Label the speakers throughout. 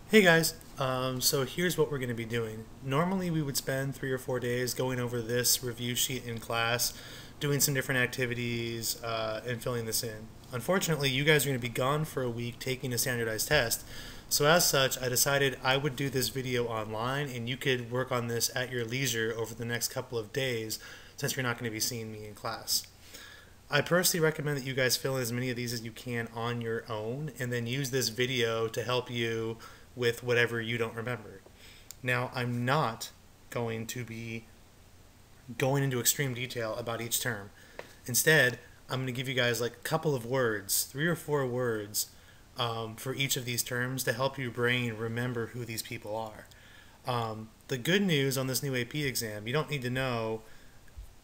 Speaker 1: Hey guys, so here's what we're going to be doing. Normally we would spend 3 or 4 days going over this review sheet in class, doing some different activities, and filling this in. Unfortunately, you guys are going to be gone for a week taking a standardized test, so as such, I decided I would do this video online and you could work on this at your leisure over the next couple of days since you're not going to be seeing me in class. I personally recommend that you guys fill in as many of these as you can on your own and then use this video to help you with whatever you don't remember. Now, I'm not going to be going into extreme detail about each term. Instead, I'm going to give you guys like a couple of words, 3 or 4 words for each of these terms to help your brain remember who these people are. The good news on this new AP exam, you don't need to know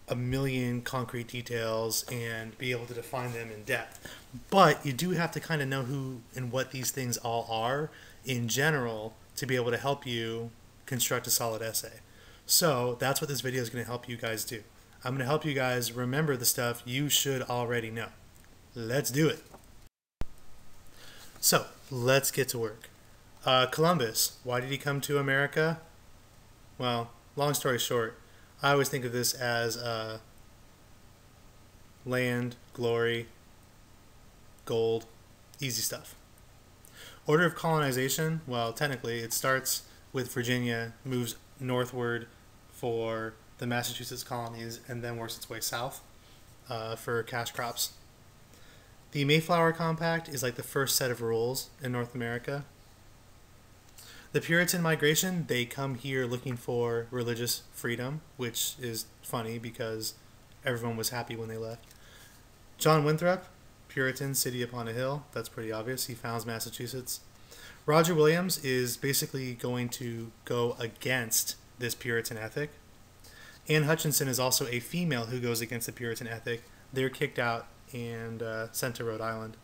Speaker 1: a million concrete details and be able to define them in depth. But you do have to kind of know who and what these things all are in general to be able to help you construct a solid essay. So that's what this video is going to help you guys do. I'm going to help you guys remember the stuff you should already know. Let's do it. So let's get to work. Columbus, why did he come to America? Well, long story short, I always think of this as land, glory, gold, easy stuff. Order of colonization, well, technically it starts with Virginia, moves northward for the Massachusetts colonies, and then works its way south for cash crops. The Mayflower Compact is like the first set of rules in North America. The Puritan migration, they come here looking for religious freedom, which is funny because everyone was happy when they left. John Winthrop, Puritan, city upon a hill. That's pretty obvious. He founds Massachusetts. Roger Williams is basically going to go against this Puritan ethic. Anne Hutchinson is also a female who goes against the Puritan ethic. They're kicked out and sent to Rhode Island.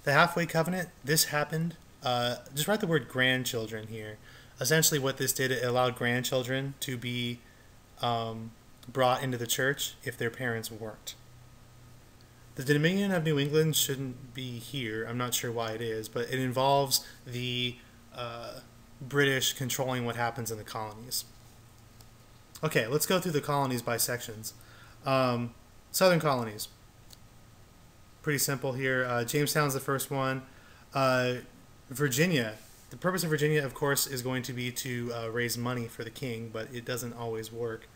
Speaker 1: The Halfway Covenant, this happened. Just write the word grandchildren here. Essentially what this did, it allowed grandchildren to be brought into the church if their parents weren't. The Dominion of New England shouldn't be here. I'm not sure why it is, but it involves the British controlling what happens in the colonies. Okay, let's go through the colonies by sections. Southern colonies. Pretty simple here. Jamestown's the first one. Virginia. The purpose of Virginia, of course, is going to be to raise money for the king, but it doesn't always work.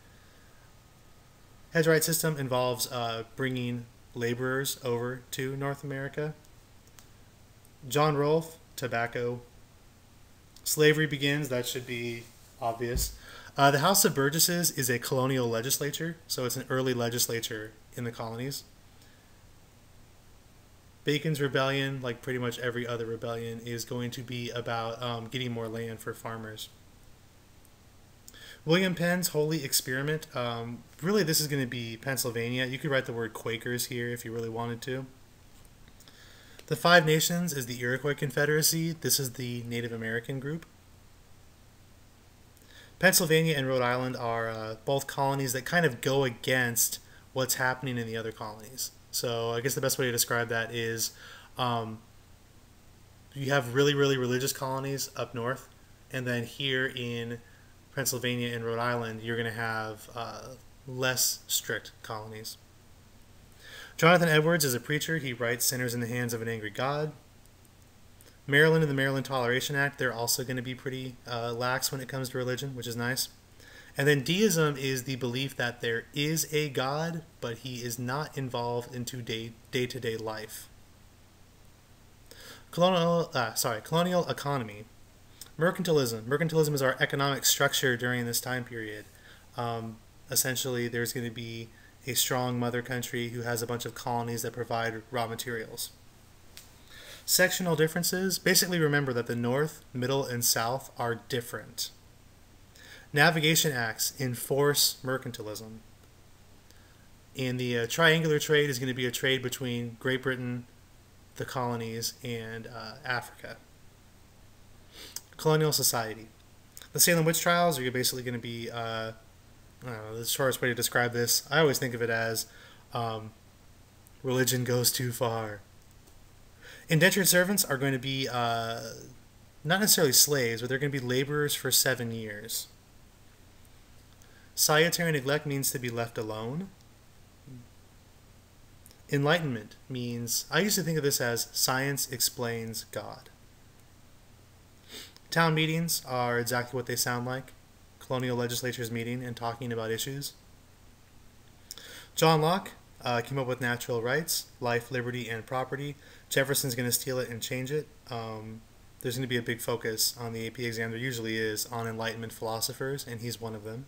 Speaker 1: Heads right system involves bringing laborers over to North America. John Rolfe, tobacco. Slavery begins, that should be obvious. The House of Burgesses is a colonial legislature, so it's an early legislature in the colonies. Bacon's Rebellion, like pretty much every other rebellion, is going to be about getting more land for farmers. William Penn's Holy Experiment, really this is going to be Pennsylvania. You could write the word Quakers here if you really wanted to. The Five Nations is the Iroquois Confederacy. This is the Native American group. Pennsylvania and Rhode Island are both colonies that kind of go against what's happening in the other colonies. So I guess the best way to describe that is you have really, really religious colonies up north, and then here in Pennsylvania and Rhode Island, you're going to have less strict colonies. Jonathan Edwards is a preacher. He writes Sinners in the Hands of an Angry God. Maryland and the Maryland Toleration Act, they're also going to be pretty lax when it comes to religion, which is nice. And then deism is the belief that there is a God, but he is not involved into day-to-day life. Colonial economy. Mercantilism. Mercantilism is our economic structure during this time period. Essentially, there's going to be a strong mother country who has a bunch of colonies that provide raw materials. Sectional differences. Basically, remember that the North, Middle, and South are different. Navigation acts enforce mercantilism. And the triangular trade is going to be a trade between Great Britain, the colonies, and Africa. Colonial society. The Salem witch trials are basically going to be, I don't know, the shortest way to describe this. I always think of it as religion goes too far. Indentured servants are going to be not necessarily slaves, but they're going to be laborers for 7 years. Salutary neglect means to be left alone. Enlightenment means, I used to think of this as science explains God. Town meetings are exactly what they sound like. Colonial legislatures meeting and talking about issues. John Locke came up with natural rights, life, liberty, and property. Jefferson's going to steal it and change it. There's going to be a big focus on the AP exam. There usually is on Enlightenment philosophers, and he's one of them.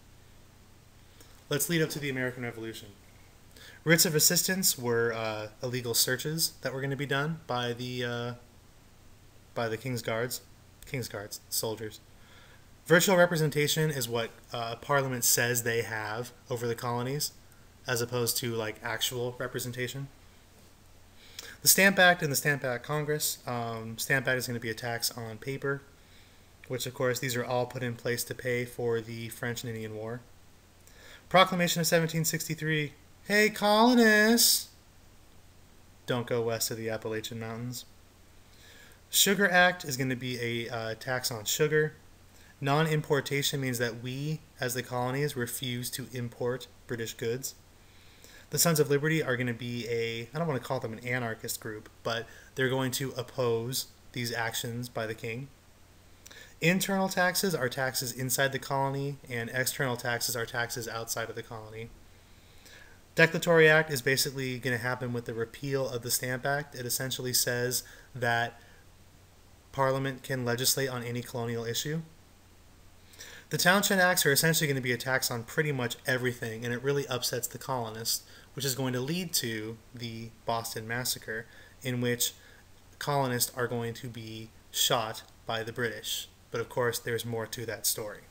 Speaker 1: Let's lead up to the American Revolution. Writs of assistance were illegal searches that were going to be done by the King's Guards, soldiers. Virtual representation is what Parliament says they have over the colonies, as opposed to like actual representation. The Stamp Act and the Stamp Act Congress. Stamp Act is going to be a tax on paper, which of course these are all put in place to pay for the French and Indian War. Proclamation of 1763. Hey, colonists! Don't go west of the Appalachian Mountains. Sugar Act is going to be a tax on sugar. Non-importation means that we, as the colonies, refuse to import British goods. The Sons of Liberty are going to be I don't want to call them an anarchist group, but they're going to oppose these actions by the king. Internal taxes are taxes inside the colony, and external taxes are taxes outside of the colony. Declaratory Act is basically going to happen with the repeal of the Stamp Act. It essentially says that Parliament can legislate on any colonial issue. The Townshend Acts are essentially going to be a tax on pretty much everything, and it really upsets the colonists, which is going to lead to the Boston Massacre, in which colonists are going to be shot by the British. But of course, there's more to that story.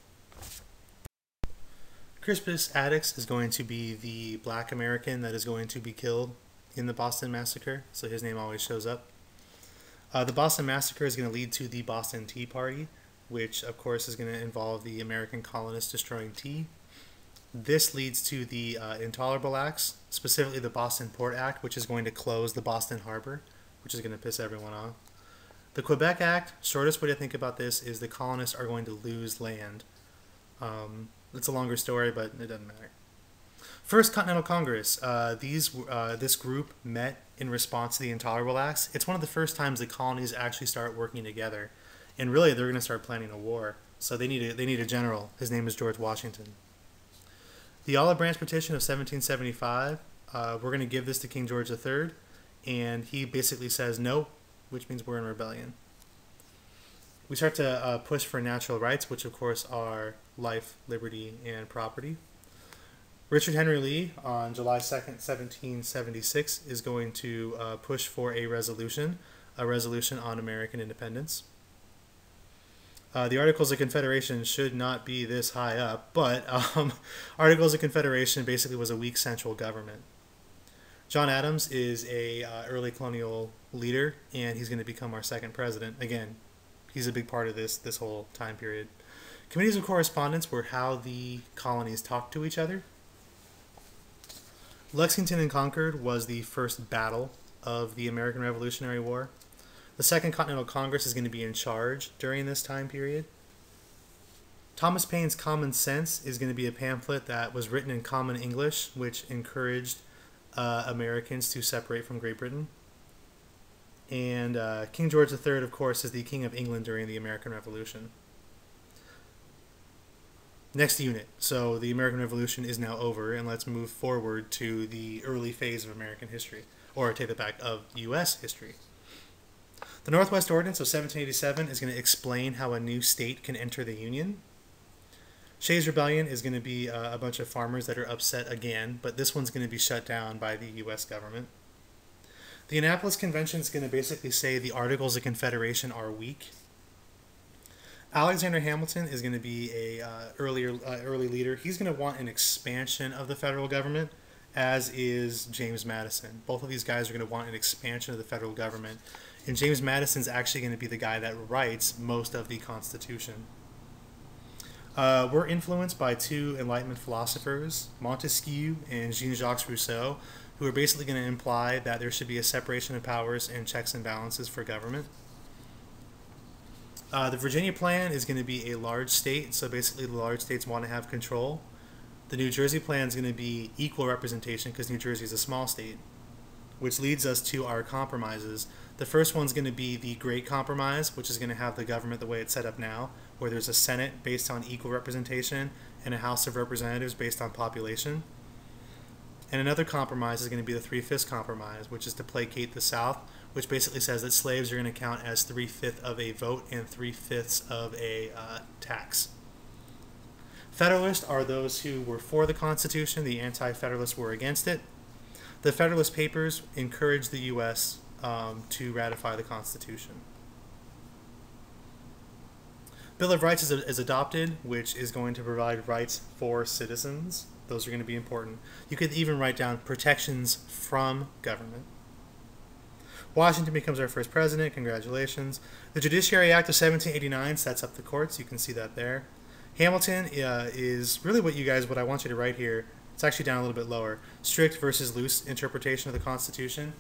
Speaker 1: Crispus Attucks is going to be the black American that is going to be killed in the Boston Massacre, so his name always shows up. The Boston Massacre is going to lead to the Boston Tea Party, which of course is going to involve the American colonists destroying tea. This leads to the Intolerable Acts, specifically the Boston Port Act, which is going to close the Boston Harbor, which is going to piss everyone off. The Quebec Act, shortest way to think about this is the colonists are going to lose land. It's a longer story, but it doesn't matter. First Continental Congress. This group met in response to the Intolerable Acts. It's one of the first times the colonies actually start working together. And really, they're going to start planning a war. So they need a general. His name is George Washington. The Olive Branch Petition of 1775. We're going to give this to King George III. And he basically says no, which means we're in rebellion. We start to push for natural rights, which of course are life, liberty, and property. Richard Henry Lee, on July 2nd, 1776, is going to push for a resolution on American independence. The Articles of Confederation should not be this high up, but Articles of Confederation basically was a weak central government. John Adams is a early colonial leader, and he's going to become our second president. Again, he's a big part of this whole time period. Committees of correspondence were how the colonies talked to each other. Lexington and Concord was the first battle of the American Revolutionary War. The Second Continental Congress is going to be in charge during this time period. Thomas Paine's Common Sense is going to be a pamphlet that was written in common English, which encouraged Americans to separate from Great Britain. And King George III, of course, is the King of England during the American Revolution. Next unit. So the American Revolution is now over, and let's move forward to the early phase of American history, or take it back, of U.S. history. The Northwest Ordinance of 1787 is going to explain how a new state can enter the Union. Shays' Rebellion is going to be a bunch of farmers that are upset again, but this one's going to be shut down by the U.S. government. The Annapolis Convention is going to basically say the Articles of Confederation are weak. Alexander Hamilton is going to be a early leader. He's going to want an expansion of the federal government, as is James Madison. Both of these guys are going to want an expansion of the federal government, and James Madison's actually going to be the guy that writes most of the Constitution. We're influenced by two Enlightenment philosophers, Montesquieu and Jean-Jacques Rousseau, who are basically going to imply that there should be a separation of powers and checks and balances for government. The Virginia plan is going to be a large state, so basically the large states want to have control. The New Jersey plan is going to be equal representation because New Jersey is a small state, which leads us to our compromises. The first one's going to be the Great Compromise, which is going to have the government the way it's set up now, where there's a Senate based on equal representation and a House of Representatives based on population. And another compromise is going to be the Three-Fifths Compromise, which is to placate the South, which basically says that slaves are going to count as 3/5 of a vote and 3/5 of a tax. Federalists are those who were for the Constitution. The Anti-Federalists were against it. The Federalist Papers encouraged the U.S. To ratify the Constitution. Bill of Rights is adopted, which is going to provide rights for citizens. Those are going to be important. You could even write down protections from government. Washington becomes our first president. Congratulations. The Judiciary Act of 1789 sets up the courts. You can see that there. Hamilton is really what I want you to write here. It's actually down a little bit lower. Strict versus loose interpretation of the Constitution.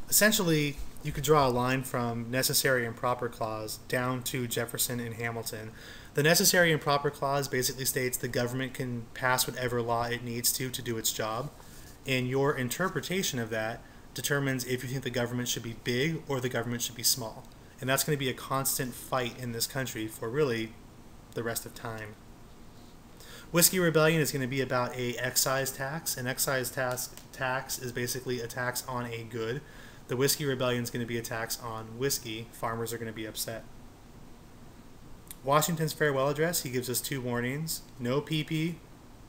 Speaker 1: Essentially, you could draw a line from necessary and proper clause down to Jefferson and Hamilton. The necessary and proper clause basically states the government can pass whatever law it needs to do its job. And your interpretation of that determines if you think the government should be big or the government should be small. And that's going to be a constant fight in this country for really the rest of time. Whiskey Rebellion is going to be about a excise tax. An excise tax is basically a tax on a good. The Whiskey Rebellion is going to be a tax on whiskey. Farmers are going to be upset. Washington's farewell address, he gives us 2 warnings. No PP,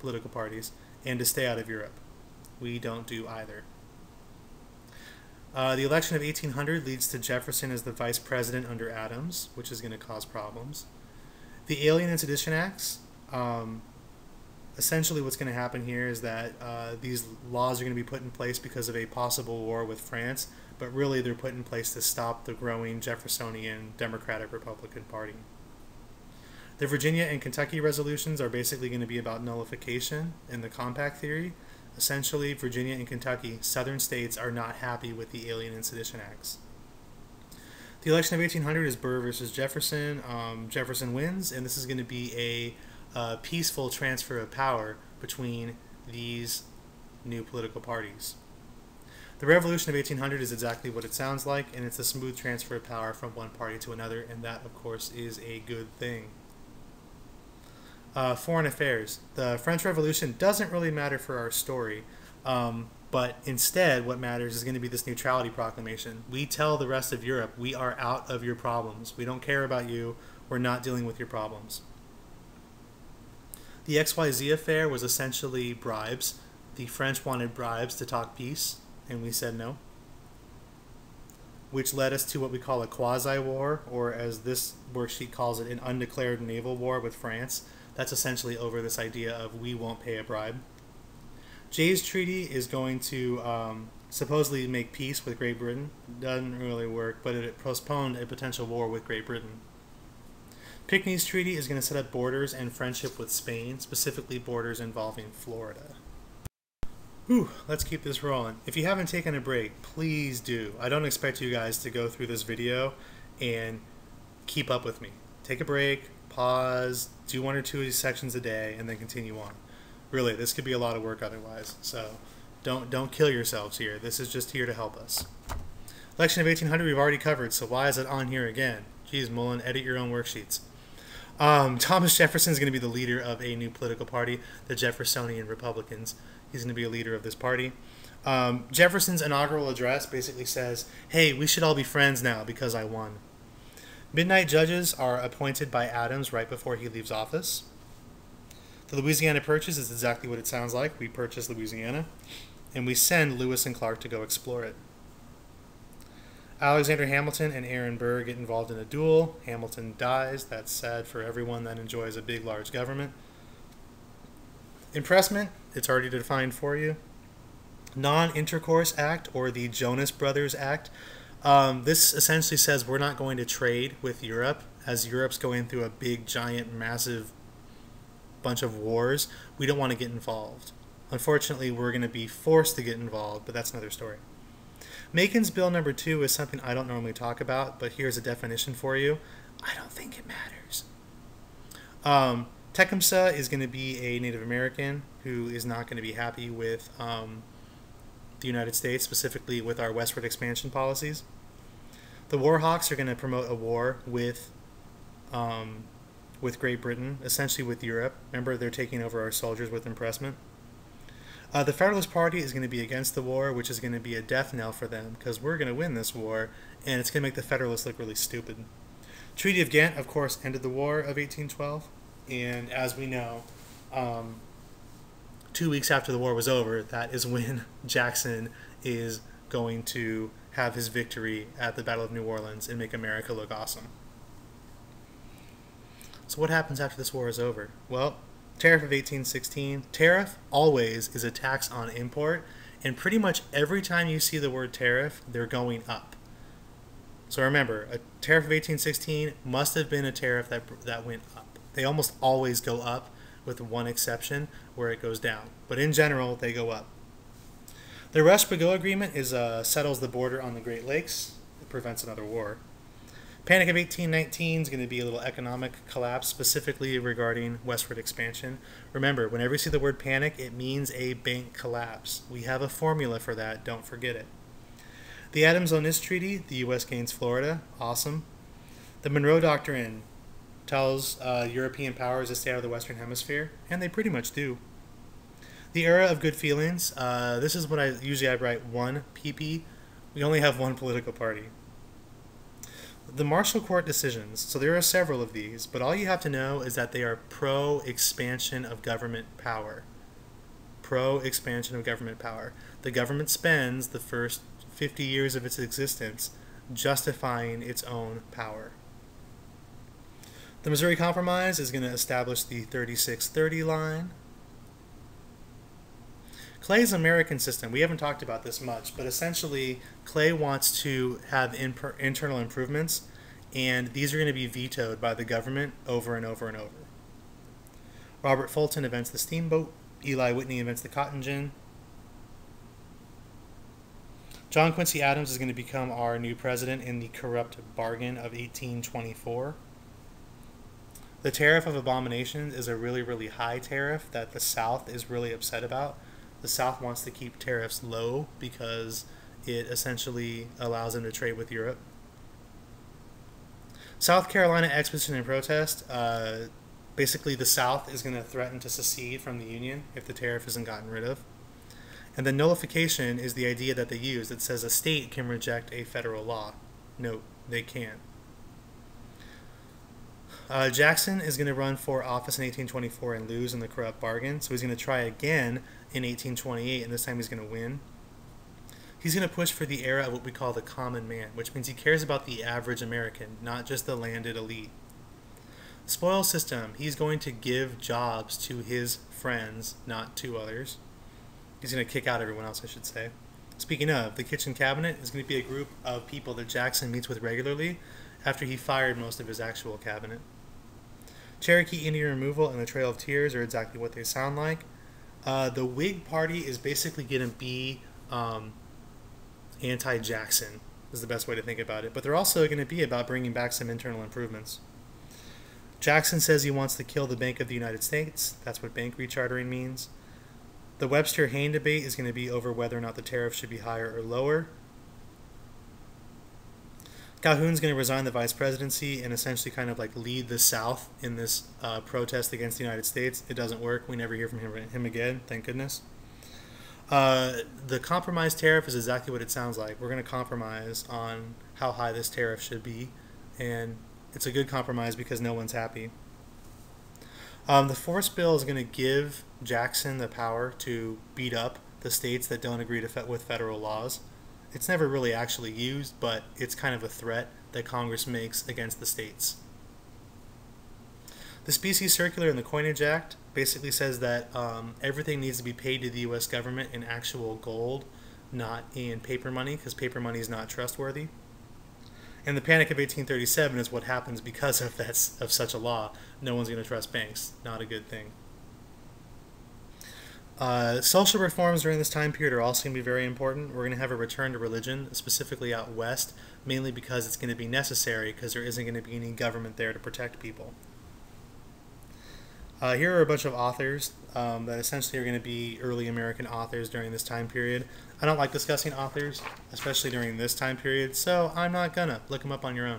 Speaker 1: political parties, and to stay out of Europe. We don't do either. The election of 1800 leads to Jefferson as the vice president under Adams, which is going to cause problems. The Alien and Sedition Acts, essentially what's going to happen here is that these laws are going to be put in place because of a possible war with France, but really they're put in place to stop the growing Jeffersonian Democratic Republican Party. The Virginia and Kentucky resolutions are basically going to be about nullification and the compact theory. Essentially, Virginia and Kentucky, southern states, are not happy with the Alien and Sedition Acts. The election of 1800 is Burr versus Jefferson. Jefferson wins, and this is going to be a peaceful transfer of power between these new political parties. The Revolution of 1800 is exactly what it sounds like, and it's a smooth transfer of power from one party to another, and that, of course, is a good thing. Foreign affairs. The French Revolution doesn't really matter for our story, but instead what matters is going to be this neutrality proclamation. We tell the rest of Europe, we are out of your problems. We don't care about you. We're not dealing with your problems. The XYZ affair was essentially bribes. The French wanted bribes to talk peace, and we said no, which led us to what we call a quasi-war, or as this worksheet calls it, an undeclared naval war with France. That's essentially over this idea of we won't pay a bribe. Jay's Treaty is going to supposedly make peace with Great Britain. Doesn't really work, but it postponed a potential war with Great Britain. Pinckney's Treaty is going to set up borders and friendship with Spain, specifically borders involving Florida. Whew, let's keep this rolling. If you haven't taken a break, please do. I don't expect you guys to go through this video and keep up with me. Take a break, pause, do 1 or 2 sections a day, and then continue on. Really, this could be a lot of work otherwise, so don't kill yourselves here. This is just here to help us. Election of 1800 we've already covered, so why is it on here again? Geez, Mullen, edit your own worksheets. Thomas Jefferson is going to be the leader of a new political party, the Jeffersonian Republicans. He's going to be a leader of this party. Jefferson's inaugural address basically says, hey, we should all be friends now because I won. Midnight judges are appointed by Adams right before he leaves office. The Louisiana Purchase is exactly what it sounds like. We purchase Louisiana, and we send Lewis and Clark to go explore it. Alexander Hamilton and Aaron Burr get involved in a duel. Hamilton dies. That's sad for everyone that enjoys a big, large government. Impressment, it's already defined for you. Non-Intercourse Act, or the Jonas Brothers Act. This essentially says we're not going to trade with Europe, as Europe's going through a big, giant, massive bunch of wars. We don't want to get involved. Unfortunately, we're going to be forced to get involved, but that's another story. Macon's Bill number 2 is something I don't normally talk about, but here's a definition for you. I don't think it matters. Tecumseh is going to be a Native American who is not going to be happy with the United States, specifically with our westward expansion policies. The Warhawks are going to promote a war with Great Britain, essentially with Europe. Remember, they're taking over our soldiers with impressment. The Federalist Party is going to be against the war, which is going to be a death knell for them, because we're going to win this war, and it's going to make the Federalists look really stupid. Treaty of Ghent, of course, ended the War of 1812, and as we know, 2 weeks after the war was over, that is when Jackson is going to have his victory at the Battle of New Orleans and make America look awesome. So what happens after this war is over? Well, Tariff of 1816. Tariff always is a tax on import, and pretty much every time you see the word tariff, they're going up. So remember, a tariff of 1816 must have been a tariff that went up. They almost always go up, with one exception where it goes down. But in general, they go up. The Rush-Bagot Agreement settles the border on the Great Lakes. It prevents another war. Panic of 1819 is going to be a little economic collapse, specifically regarding westward expansion. Remember, whenever you see the word panic, it means a bank collapse. We have a formula for that. Don't forget it. The Adams-Onis Treaty, the U.S. gains Florida. Awesome. The Monroe Doctrine tells European powers to stay out of the Western Hemisphere, and they pretty much do. The Era of Good Feelings. This is what I write 1 PP. We only have one political party. The Marshall Court decisions. So there are several of these, but all you have to know is that they are pro-expansion of government power. Pro-expansion of government power. The government spends the first 50 years of its existence justifying its own power. The Missouri Compromise is going to establish the 3630 line. Clay's American system, we haven't talked about this much, but essentially Clay wants to have internal improvements, and these are going to be vetoed by the government over and over and over. Robert Fulton invents the steamboat. Eli Whitney invents the cotton gin. John Quincy Adams is going to become our new president in the corrupt bargain of 1824. The Tariff of Abominations is a really, really high tariff that the South is really upset about. The South wants to keep tariffs low because it essentially allows them to trade with Europe. South Carolina Exposition and Protest. Basically, the South is going to threaten to secede from the Union if the tariff isn't gotten rid of. And then nullification is the idea that they use that says a state can reject a federal law. No, they can't. Jackson is going to run for office in 1824 and lose in the corrupt bargain, so he's going to try again in 1828, and this time he's going to win. He's going to push for the era of what we call the common man, which means he cares about the average American, not just the landed elite. Spoil system, he's going to give jobs to his friends, not to others. He's going to kick out everyone else, I should say. Speaking of, the kitchen cabinet is going to be a group of people that Jackson meets with regularly after he fired most of his actual cabinet. Cherokee Indian removal and the Trail of Tears are exactly what they sound like. The Whig Party is basically going to be anti-Jackson, is the best way to think about it. But they're also going to be about bringing back some internal improvements. Jackson says he wants to kill the Bank of the United States. That's what bank rechartering means. The Webster-Hayne debate is going to be over whether or not the tariff should be higher or lower. Calhoun's going to resign the vice presidency and essentially kind of like lead the South in this protest against the United States. It doesn't work. We never hear from him again, thank goodness. The compromise tariff is exactly what it sounds like. We're going to compromise on how high this tariff should be, and it's a good compromise because no one's happy. The Force Bill is going to give Jackson the power to beat up the states that don't agree with federal laws. It's never really actually used, but it's kind of a threat that Congress makes against the states. The Specie Circular and the Coinage Act basically says that everything needs to be paid to the U.S. government in actual gold, not in paper money, because paper money is not trustworthy. And the Panic of 1837 is what happens because of such a law. No one's going to trust banks. Not a good thing. Social reforms during this time period are also going to be very important. We're going to have a return to religion, specifically out west, mainly because it's going to be necessary because there isn't going to be any government there to protect people. Here are a bunch of authors that essentially are going to be early American authors during this time period. I don't like discussing authors, especially during this time period, so I'm not gonna. Look them up on your own.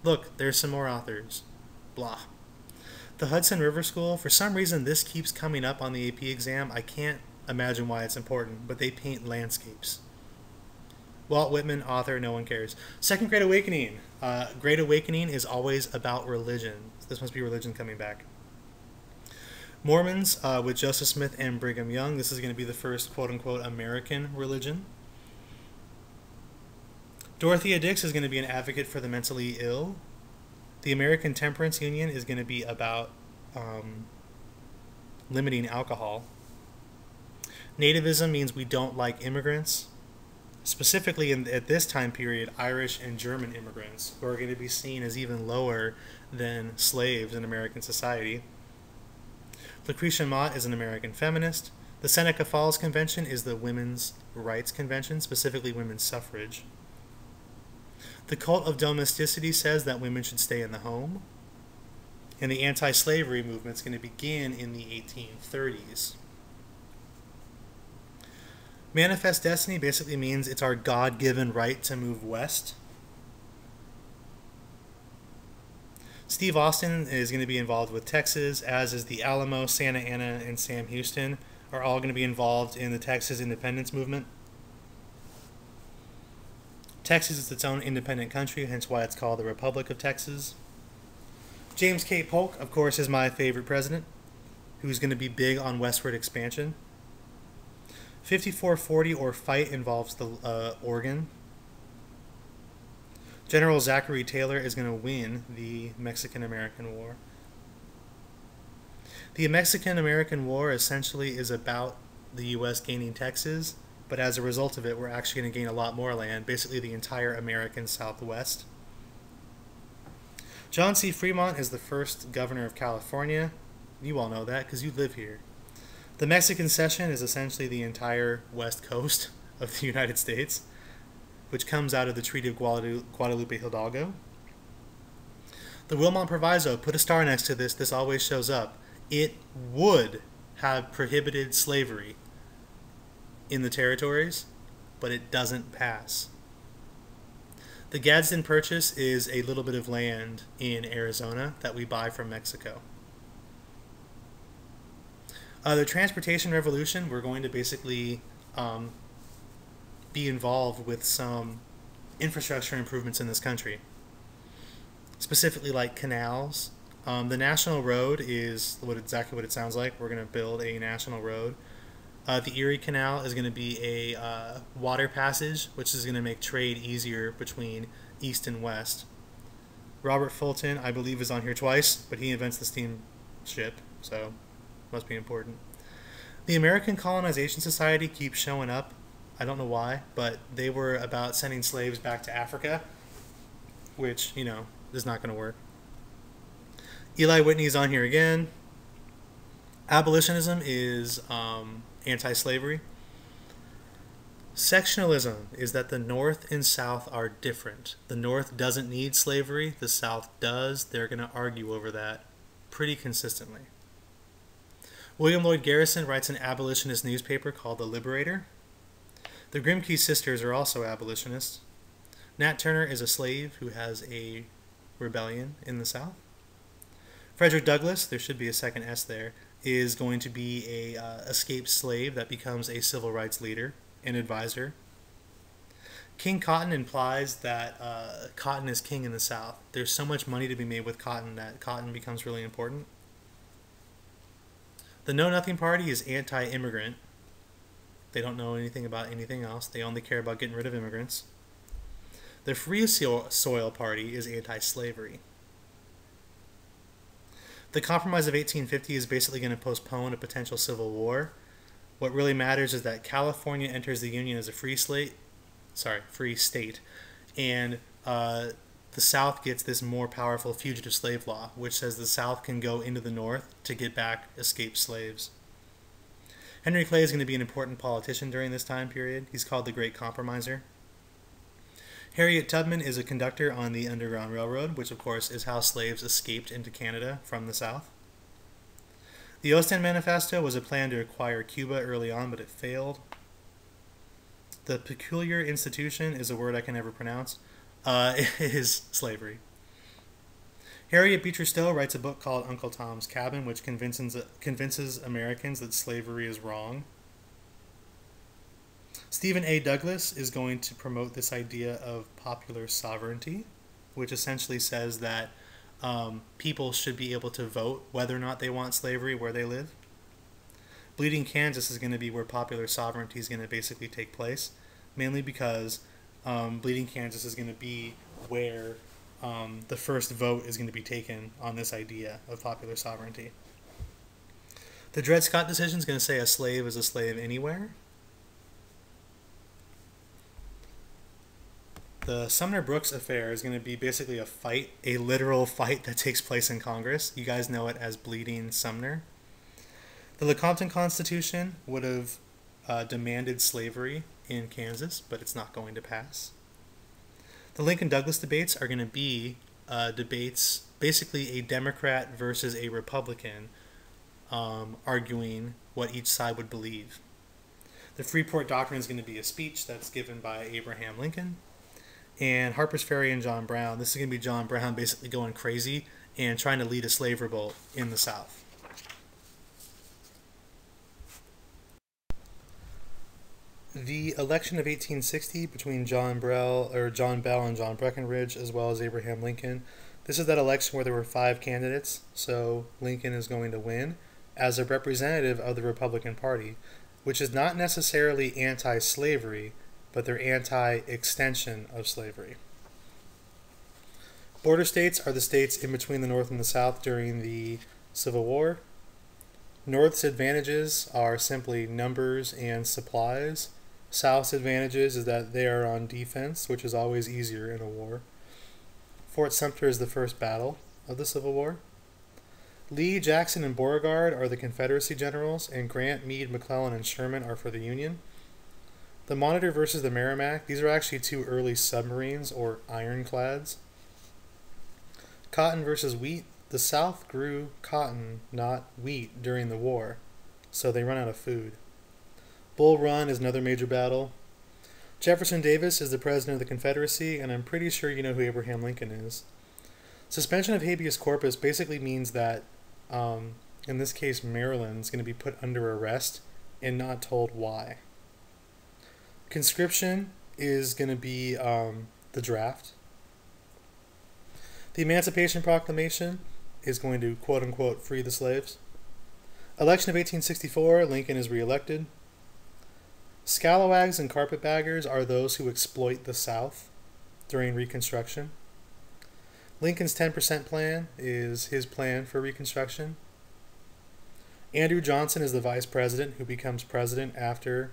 Speaker 1: Look, there's some more authors. Blah. The Hudson River School, for some reason this keeps coming up on the AP exam. I can't imagine why it's important, but they paint landscapes. Walt Whitman, author, no one cares. Second Great Awakening. Great Awakening is always about religion. This must be religion coming back. Mormons with Joseph Smith and Brigham Young. This is going to be the first quote-unquote American religion. Dorothea Dix is going to be an advocate for the mentally ill. The American Temperance Union is going to be about limiting alcohol. Nativism means we don't like immigrants. Specifically at this time period, Irish and German immigrants, who are going to be seen as even lower than slaves in American society. Lucretia Mott is an American feminist. The Seneca Falls Convention is the women's rights convention, specifically women's suffrage. The cult of domesticity says that women should stay in the home. And the anti-slavery movement is going to begin in the 1830s. Manifest Destiny basically means it's our God-given right to move west. Steve Austin is going to be involved with Texas, as is the Alamo, Santa Ana, and Sam Houston are all going to be involved in the Texas independence movement. Texas is its own independent country, hence why it's called the Republic of Texas. James K. Polk, of course, is my favorite president, who's going to be big on westward expansion. 5440 or Fight involves the Oregon. General Zachary Taylor is going to win the Mexican-American War. The Mexican-American War essentially is about the U.S. gaining Texas, but as a result of it, we're actually going to gain a lot more land, basically the entire American Southwest. John C. Fremont is the first governor of California. You all know that because you live here. The Mexican Cession is essentially the entire west coast of the United States, which comes out of the Treaty of Guadalupe Hidalgo. The Wilmot Proviso, put a star next to this, this always shows up. It would have prohibited slavery in the territories, but it doesn't pass. The Gadsden Purchase is a little bit of land in Arizona that we buy from Mexico. The Transportation Revolution, we're going to basically be involved with some infrastructure improvements in this country, specifically like canals. The National Road is exactly what it sounds like. We're going to build a national road. The Erie Canal is going to be a water passage, which is going to make trade easier between east and west. Robert Fulton, I believe, is on here twice, but he invents the steamship, so must be important. The American Colonization Society keeps showing up. I don't know why, but they were about sending slaves back to Africa, which, you know, is not going to work. Eli Whitney's on here again. Abolitionism is anti-slavery. Sectionalism is that the North and South are different. The North doesn't need slavery, the South does. They're going to argue over that pretty consistently. William Lloyd Garrison writes an abolitionist newspaper called The Liberator. The Grimke sisters are also abolitionists. Nat Turner is a slave who has a rebellion in the South. Frederick Douglass, there should be a second S there, is going to be a escaped slave that becomes a civil rights leader and advisor. King Cotton implies that cotton is king in the South. There's so much money to be made with cotton that cotton becomes really important. The Know Nothing Party is anti-immigrant. They don't know anything about anything else. They only care about getting rid of immigrants. The Free Soil Party is anti-slavery. The Compromise of 1850 is basically going to postpone a potential civil war. What really matters is that California enters the Union as a free state, and the South gets this more powerful fugitive slave law, which says the South can go into the North to get back escaped slaves. Henry Clay is going to be an important politician during this time period. He's called the Great Compromiser. Harriet Tubman is a conductor on the Underground Railroad, which of course is how slaves escaped into Canada from the South. The Ostend Manifesto was a plan to acquire Cuba early on, but it failed. The peculiar institution is a word I can never pronounce. Is slavery. Harriet Beecher Stowe writes a book called Uncle Tom's Cabin, which convinces Americans that slavery is wrong. Stephen A. Douglas is going to promote this idea of popular sovereignty, which essentially says that people should be able to vote whether or not they want slavery where they live. Bleeding Kansas is going to be where popular sovereignty is going to basically take place, mainly because Bleeding Kansas is going to be where the first vote is going to be taken on this idea of popular sovereignty. The Dred Scott decision is going to say a slave is a slave anywhere. The Sumner Brooks affair is going to be basically a fight, a literal fight that takes place in Congress. You guys know it as Bleeding Sumner. The Lecompton Constitution would have demanded slavery in Kansas, but it's not going to pass. The Lincoln-Douglas debates are going to be debates, basically a Democrat versus a Republican, arguing what each side would believe. The Freeport Doctrine is going to be a speech that's given by Abraham Lincoln. And Harper's Ferry and John Brown, this is going to be John Brown basically going crazy and trying to lead a slave revolt in the South. The election of 1860 between John Bell and John Breckinridge, as well as Abraham Lincoln. This is that election where there were 5 candidates, so Lincoln is going to win as a representative of the Republican Party, which is not necessarily anti-slavery, but they're anti-extension of slavery. Border states are the states in between the North and the South during the Civil War. North's advantages are simply numbers and supplies. South's advantages is that they are on defense, which is always easier in a war. Fort Sumter is the first battle of the Civil War. Lee, Jackson, and Beauregard are the Confederacy generals, and Grant, Meade, McClellan, and Sherman are for the Union. The Monitor versus the Merrimack, these are actually 2 early submarines or ironclads. Cotton versus wheat, the South grew cotton, not wheat, during the war, so they run out of food. Bull Run is another major battle. Jefferson Davis is the president of the Confederacy, and I'm pretty sure you know who Abraham Lincoln is. Suspension of habeas corpus basically means that, in this case, Maryland is going to be put under arrest and not told why. Conscription is going to be the draft. The Emancipation Proclamation is going to, quote-unquote, free the slaves. Election of 1864, Lincoln is reelected. Scalawags and carpetbaggers are those who exploit the South during Reconstruction. Lincoln's 10% plan is his plan for Reconstruction. Andrew Johnson is the vice president who becomes president after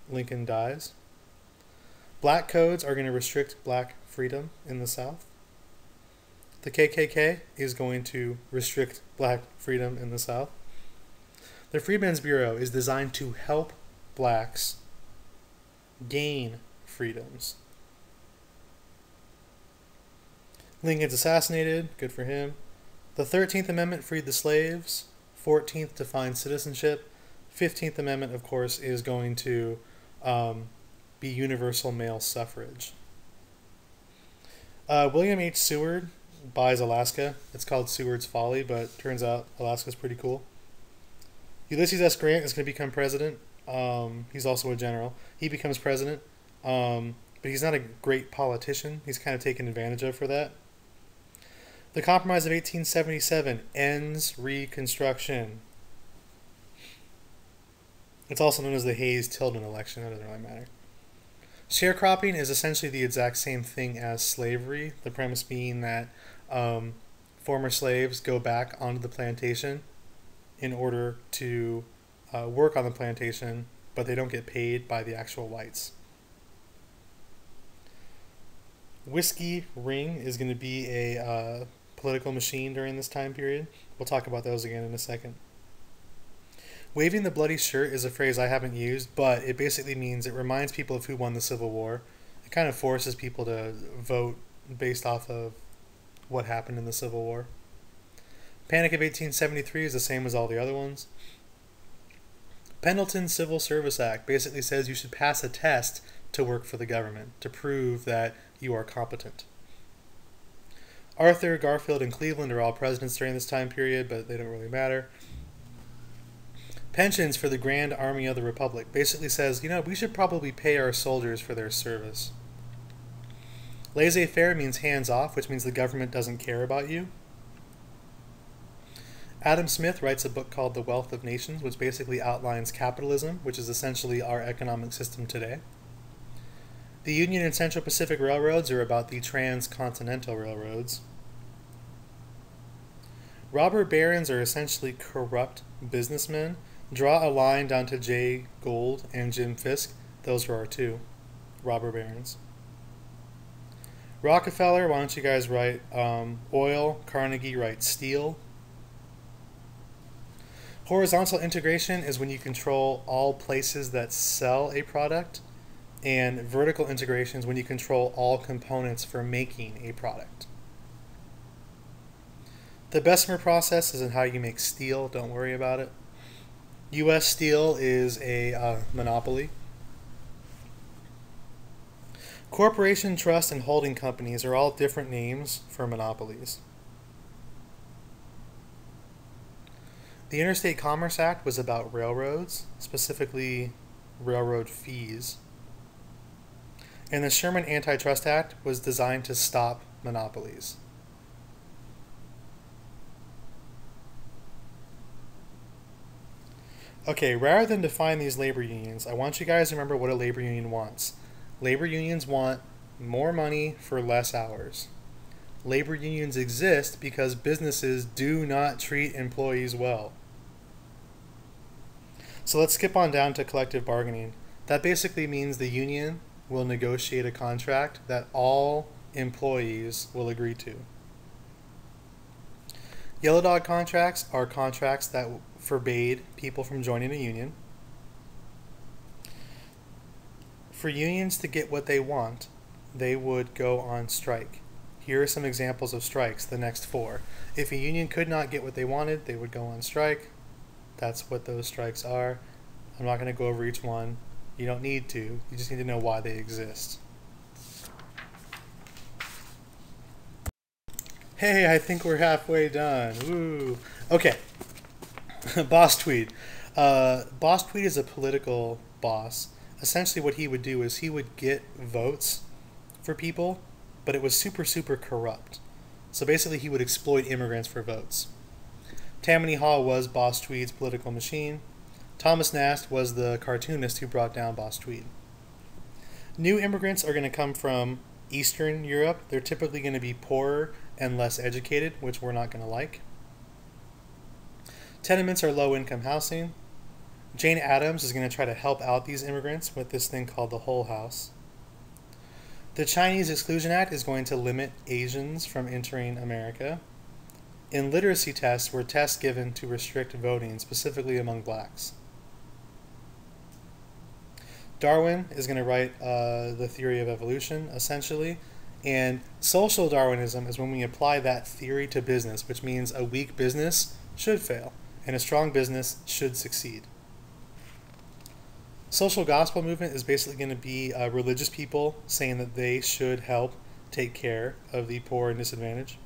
Speaker 1: Lincoln dies. Black codes are going to restrict black freedom in the South. The KKK is going to restrict black freedom in the South. The Freedmen's Bureau is designed to help blacks gain freedoms. Lincoln's assassinated, good for him. The 13th Amendment freed the slaves. 14th defined citizenship. 15th Amendment, of course, is going to be universal male suffrage. William H. Seward buys Alaska. It's called Seward's Folly, but turns out Alaska's pretty cool. Ulysses S. Grant is going to become president. He's also a general. He becomes president, but he's not a great politician. He's kind of taken advantage of for that. The Compromise of 1877 ends Reconstruction. It's also known as the Hayes-Tilden election. That doesn't really matter. Sharecropping is essentially the exact same thing as slavery, the premise being that former slaves go back onto the plantation in order to work on the plantation, but they don't get paid by the actual whites. Whiskey Ring is going to be a political machine during this time period. We'll talk about those again in a second. Waving the bloody shirt is a phrase I haven't used, but it basically means it reminds people of who won the Civil War. It kind of forces people to vote based off of what happened in the Civil War. Panic of 1873 is the same as all the other ones. Pendleton's Civil Service Act basically says you should pass a test to work for the government to prove that you are competent. Arthur, Garfield, and Cleveland are all presidents during this time period, but they don't really matter. Pensions for the Grand Army of the Republic basically says, we should probably pay our soldiers for their service. Laissez-faire means hands off, which means the government doesn't care about you. Adam Smith writes a book called The Wealth of Nations, which basically outlines capitalism, which is essentially our economic system today. The Union and Central Pacific Railroads are about the transcontinental railroads. Robber barons are essentially corrupt businessmen. Draw a line down to Jay Gould and Jim Fisk. Those are our two robber barons. Rockefeller, why don't you guys write oil? Carnegie writes steel. Horizontal integration is when you control all places that sell a product, and vertical integration is when you control all components for making a product. The Bessemer process is in how you make steel. Don't worry about it. U.S. Steel is a monopoly. Corporation, trust, and holding companies are all different names for monopolies. The Interstate Commerce Act was about railroads, specifically railroad fees. And the Sherman Antitrust Act was designed to stop monopolies. Okay, rather than define these labor unions, I want you guys to remember what a labor union wants. Labor unions want more money for less hours. Labor unions exist because businesses do not treat employees well. So let's skip on down to collective bargaining. That basically means the union will negotiate a contract that all employees will agree to. Yellow Dog contracts are contracts that forbade people from joining a union. For unions to get what they want, they would go on strike. Here are some examples of strikes, the next four. If a union could not get what they wanted, they would go on strike. That's what those strikes are. I'm not going to go over each one. You don't need to. You just need to know why they exist. Hey, I think we're halfway done. Woo. Okay. Boss Tweed. Boss Tweed is a political boss. Essentially what he would do is he would get votes for people, but it was super, super corrupt. So basically he would exploit immigrants for votes. Tammany Hall was Boss Tweed's political machine. Thomas Nast was the cartoonist who brought down Boss Tweed. New immigrants are going to come from Eastern Europe. They're typically going to be poorer and less educated, which we're not going to like. Tenements are low-income housing. Jane Addams is going to try to help out these immigrants with this thing called the Whole House. The Chinese Exclusion Act is going to limit Asians from entering America. In literacy tests were tests given to restrict voting, specifically among blacks. Darwin is going to write the theory of evolution, essentially. And social Darwinism is when we apply that theory to business, which means a weak business should fail, and a strong business should succeed. Social gospel movement is basically going to be religious people saying that they should help take care of the poor and disadvantaged.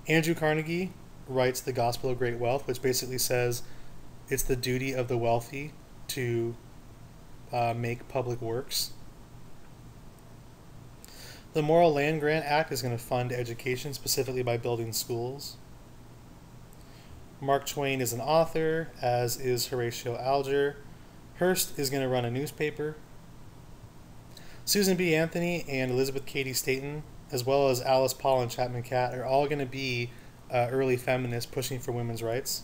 Speaker 1: Andrew Carnegie writes The Gospel of Great Wealth, which basically says it's the duty of the wealthy to make public works. The Moral Land Grant Act is going to fund education, specifically by building schools. Mark Twain is an author, as is Horatio Alger. Hearst is going to run a newspaper. Susan B. Anthony and Elizabeth Cady Stanton, as well as Alice Paul and Chapman Catt, are all going to be early feminists pushing for women's rights.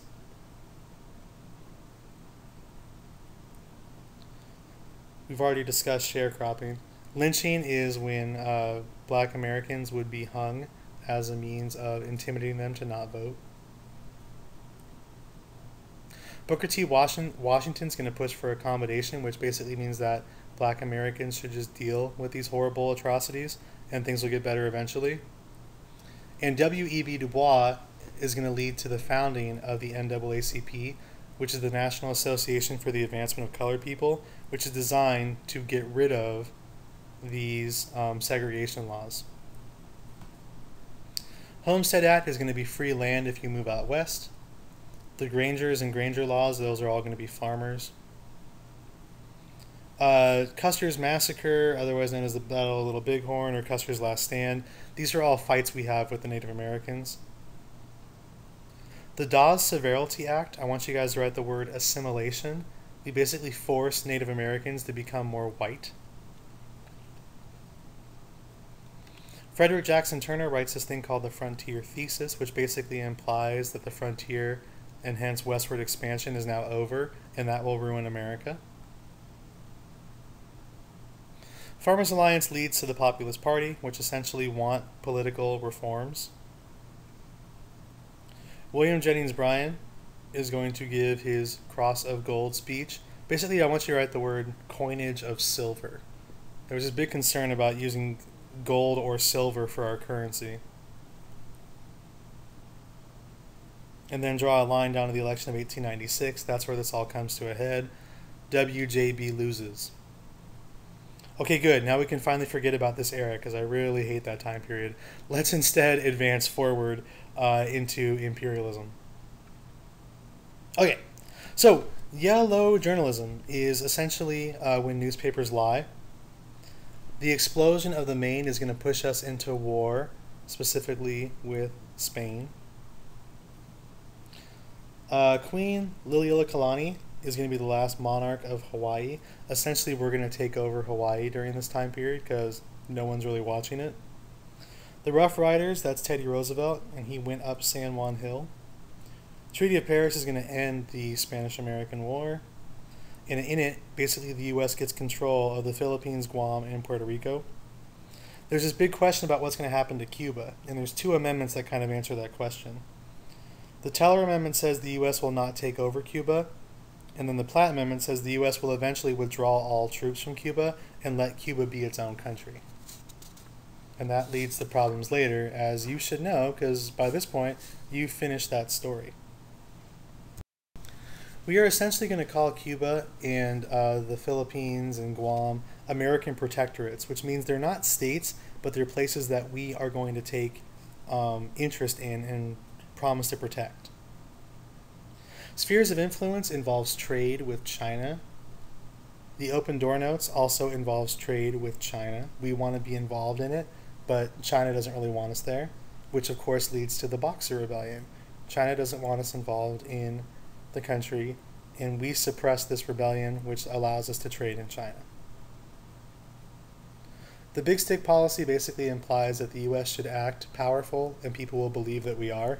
Speaker 1: We've already discussed sharecropping. Lynching is when black Americans would be hung as a means of intimidating them to not vote. Booker T. Washington's going to push for accommodation, which basically means that black Americans should just deal with these horrible atrocities and things will get better eventually. And W.E.B. Du Bois is going to lead to the founding of the NAACP, which is the National Association for the Advancement of Colored People, which is designed to get rid of these segregation laws. Homestead Act is going to be free land if you move out west. The Grangers and Granger laws, those are all going to be farmers. Custer's Massacre, otherwise known as the Battle of Little Bighorn or Custer's Last Stand, these are all fights we have with the Native Americans. The Dawes Severalty Act, I want you guys to write the word assimilation. We basically force Native Americans to become more white. Frederick Jackson Turner writes this thing called the Frontier Thesis, which basically implies that the frontier and hence westward expansion is now over, and that will ruin America. Farmers Alliance leads to the Populist Party, which essentially want political reforms. William Jennings Bryan is going to give his Cross of Gold speech. Basically, I want you to write the word coinage of silver. There was this big concern about using gold or silver for our currency. And then draw a line down to the election of 1896. That's where this all comes to a head. WJB loses. Okay, good. Now we can finally forget about this era because I really hate that time period. Let's instead advance forward into imperialism. Okay, so yellow journalism is essentially when newspapers lie. The explosion of the Maine is going to push us into war, specifically with Spain. Queen Liliuokalani is going to be the last monarch of Hawaii. Essentially, we're going to take over Hawaii during this time period because no one's really watching it. The Rough Riders, that's Teddy Roosevelt, and he went up San Juan Hill. Treaty of Paris is going to end the Spanish-American War. And in it, basically the U.S. gets control of the Philippines, Guam, and Puerto Rico. There's this big question about what's going to happen to Cuba, and there's two amendments that kind of answer that question. The Teller Amendment says the U.S. will not take over Cuba, and then the Platt Amendment says the U.S. will eventually withdraw all troops from Cuba and let Cuba be its own country. And that leads to problems later, as you should know, because by this point, you've finished that story. We are essentially going to call Cuba and the Philippines and Guam American protectorates, which means they're not states, but they're places that we are going to take interest in and promise to protect. Spheres of influence involves trade with China. The Open Door Notes also involves trade with China. We want to be involved in it, but China doesn't really want us there, which of course leads to the Boxer Rebellion. China doesn't want us involved in the country, and we suppress this rebellion, which allows us to trade in China. The Big Stick policy basically implies that the U.S. should act powerful, and people will believe that we are.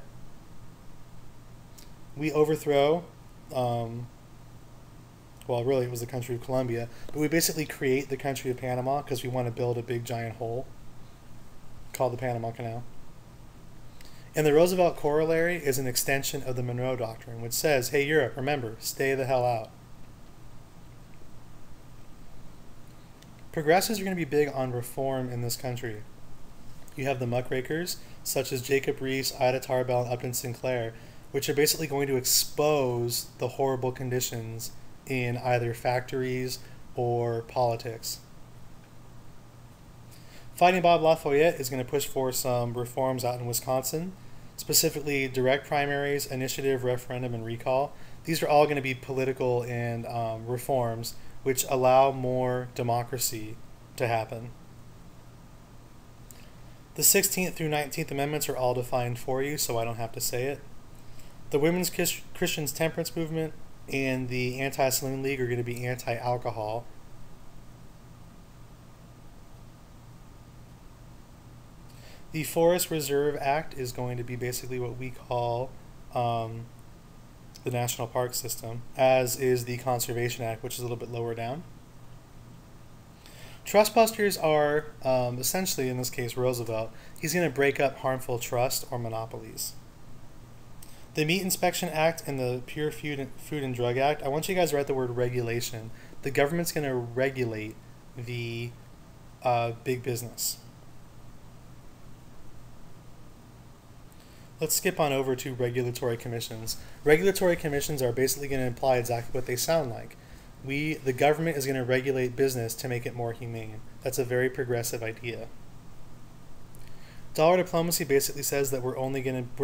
Speaker 1: We overthrow, well, really it was the country of Colombia, but we basically create the country of Panama because we want to build a big giant hole called the Panama Canal. And the Roosevelt Corollary is an extension of the Monroe Doctrine, which says, hey, Europe, remember, stay the hell out. Progressives are going to be big on reform in this country. You have the muckrakers, such as Jacob Riis, Ida Tarbell, and Upton Sinclair, which are basically going to expose the horrible conditions in either factories or politics. Fighting Bob Lafayette is going to push for some reforms out in Wisconsin, specifically direct primaries, initiative, referendum, and recall. These are all going to be political and reforms which allow more democracy to happen. The 16th through 19th Amendments are all defined for you, so I don't have to say it. The Women's Christian Temperance Movement and the Anti-Saloon League are going to be anti-alcohol. The Forest Reserve Act is going to be basically what we call the National Park System, as is the Conservation Act, which is a little bit lower down. Trustbusters are essentially, in this case, Roosevelt. He's going to break up harmful trust or monopolies. The Meat Inspection Act and the Pure Food and Drug Act, I want you guys to write the word regulation. The government's going to regulate the big business. Let's skip on over to regulatory commissions. Regulatory commissions are basically going to imply exactly what they sound like. The government is going to regulate business to make it more humane. That's a very progressive idea. Dollar diplomacy basically says that we're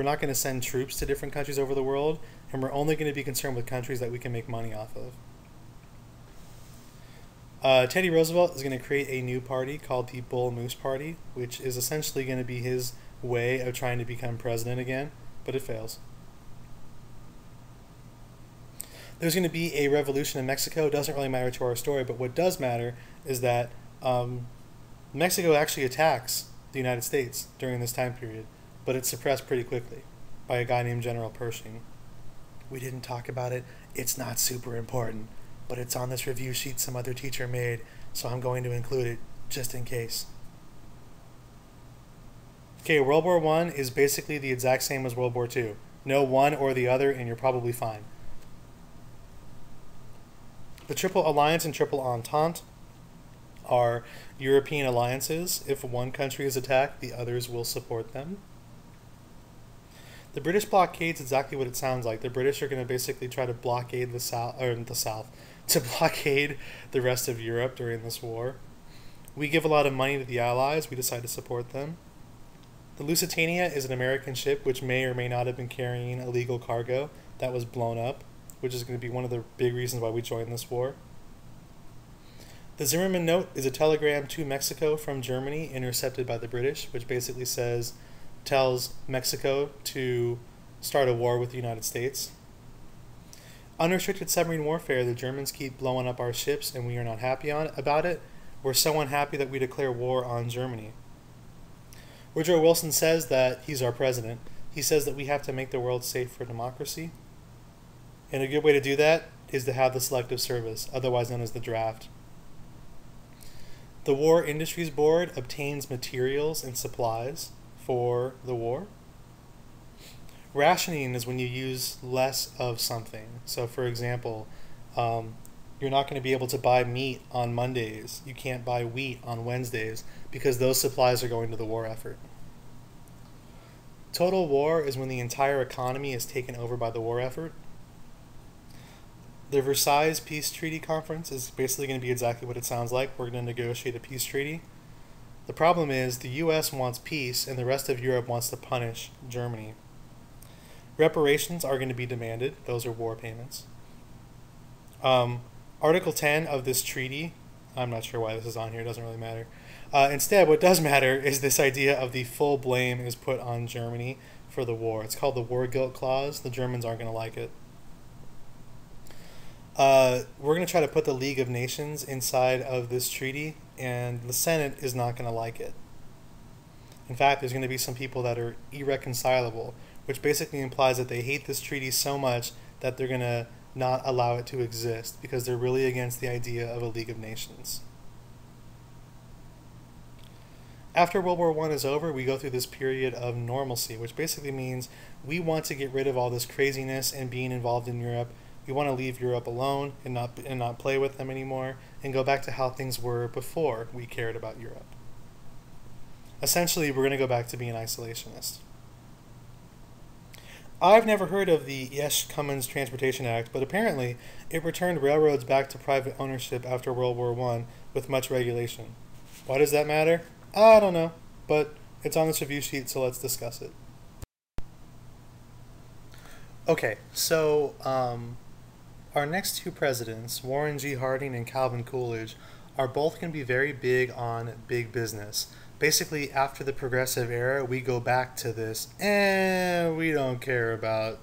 Speaker 1: not going to send troops to different countries over the world, and we're only going to be concerned with countries that we can make money off of. Teddy Roosevelt is going to create a new party called the Bull Moose Party, which is essentially going to be his way of trying to become president again, but it fails. There's going to be a revolution in Mexico. It doesn't really matter to our story, but what does matter is that Mexico actually attacks the United States during this time period, but it's suppressed pretty quickly by a guy named General Pershing. We didn't talk about it. It's not super important, but it's on this review sheet some other teacher made, so I'm going to include it just in case. Okay, World War I is basically the exact same as World War II. No one or the other, and you're probably fine. The Triple Alliance and Triple Entente are European alliances. If one country is attacked, the others will support them. The British blockade is exactly what it sounds like. The British are going to basically try to blockade to blockade the rest of Europe during this war. We give a lot of money to the Allies. We decide to support them. The Lusitania is an American ship which may or may not have been carrying illegal cargo that was blown up, which is going to be one of the big reasons why we joined this war. The Zimmermann Note is a telegram to Mexico from Germany intercepted by the British, which basically tells Mexico to start a war with the United States. Unrestricted submarine warfare, the Germans keep blowing up our ships and we are not happy about it. We're so unhappy that we declare war on Germany. Woodrow Wilson says that he's our president. He says that we have to make the world safe for democracy. And a good way to do that is to have the selective service, otherwise known as the draft. The War Industries Board obtains materials and supplies for the war. Rationing is when you use less of something. So, for example, you're not going to be able to buy meat on Mondays. You can't buy wheat on Wednesdays because those supplies are going to the war effort. Total war is when the entire economy is taken over by the war effort. The Versailles Peace Treaty Conference is basically going to be exactly what it sounds like. We're going to negotiate a peace treaty. The problem is the U.S. wants peace and the rest of Europe wants to punish Germany. Reparations are going to be demanded. Those are war payments. Article 10 of this treaty, I'm not sure why this is on here, it doesn't really matter. Instead, what does matter is this idea of the full blame is put on Germany for the war. It's called the War Guilt Clause. The Germans aren't going to like it. We're going to try to put the League of Nations inside of this treaty, and the Senate is not going to like it. In fact, there's going to be some people that are irreconcilable, which basically implies that they hate this treaty so much that they're going to not allow it to exist because they're really against the idea of a League of Nations. After World War I is over, we go through this period of normalcy, which basically means we want to get rid of all this craziness and being involved in Europe. We want to leave Europe alone and not play with them anymore and go back to how things were before we cared about Europe. Essentially, we're going to go back to being isolationist. I've never heard of the Esch-Cummins Transportation Act, but apparently it returned railroads back to private ownership after World War I with much regulation. Why does that matter? I don't know, but it's on this review sheet, so let's discuss it. Okay, so our next two presidents, Warren G. Harding and Calvin Coolidge, are both going to be very big on big business. Basically, after the Progressive Era, we go back to this, we don't care about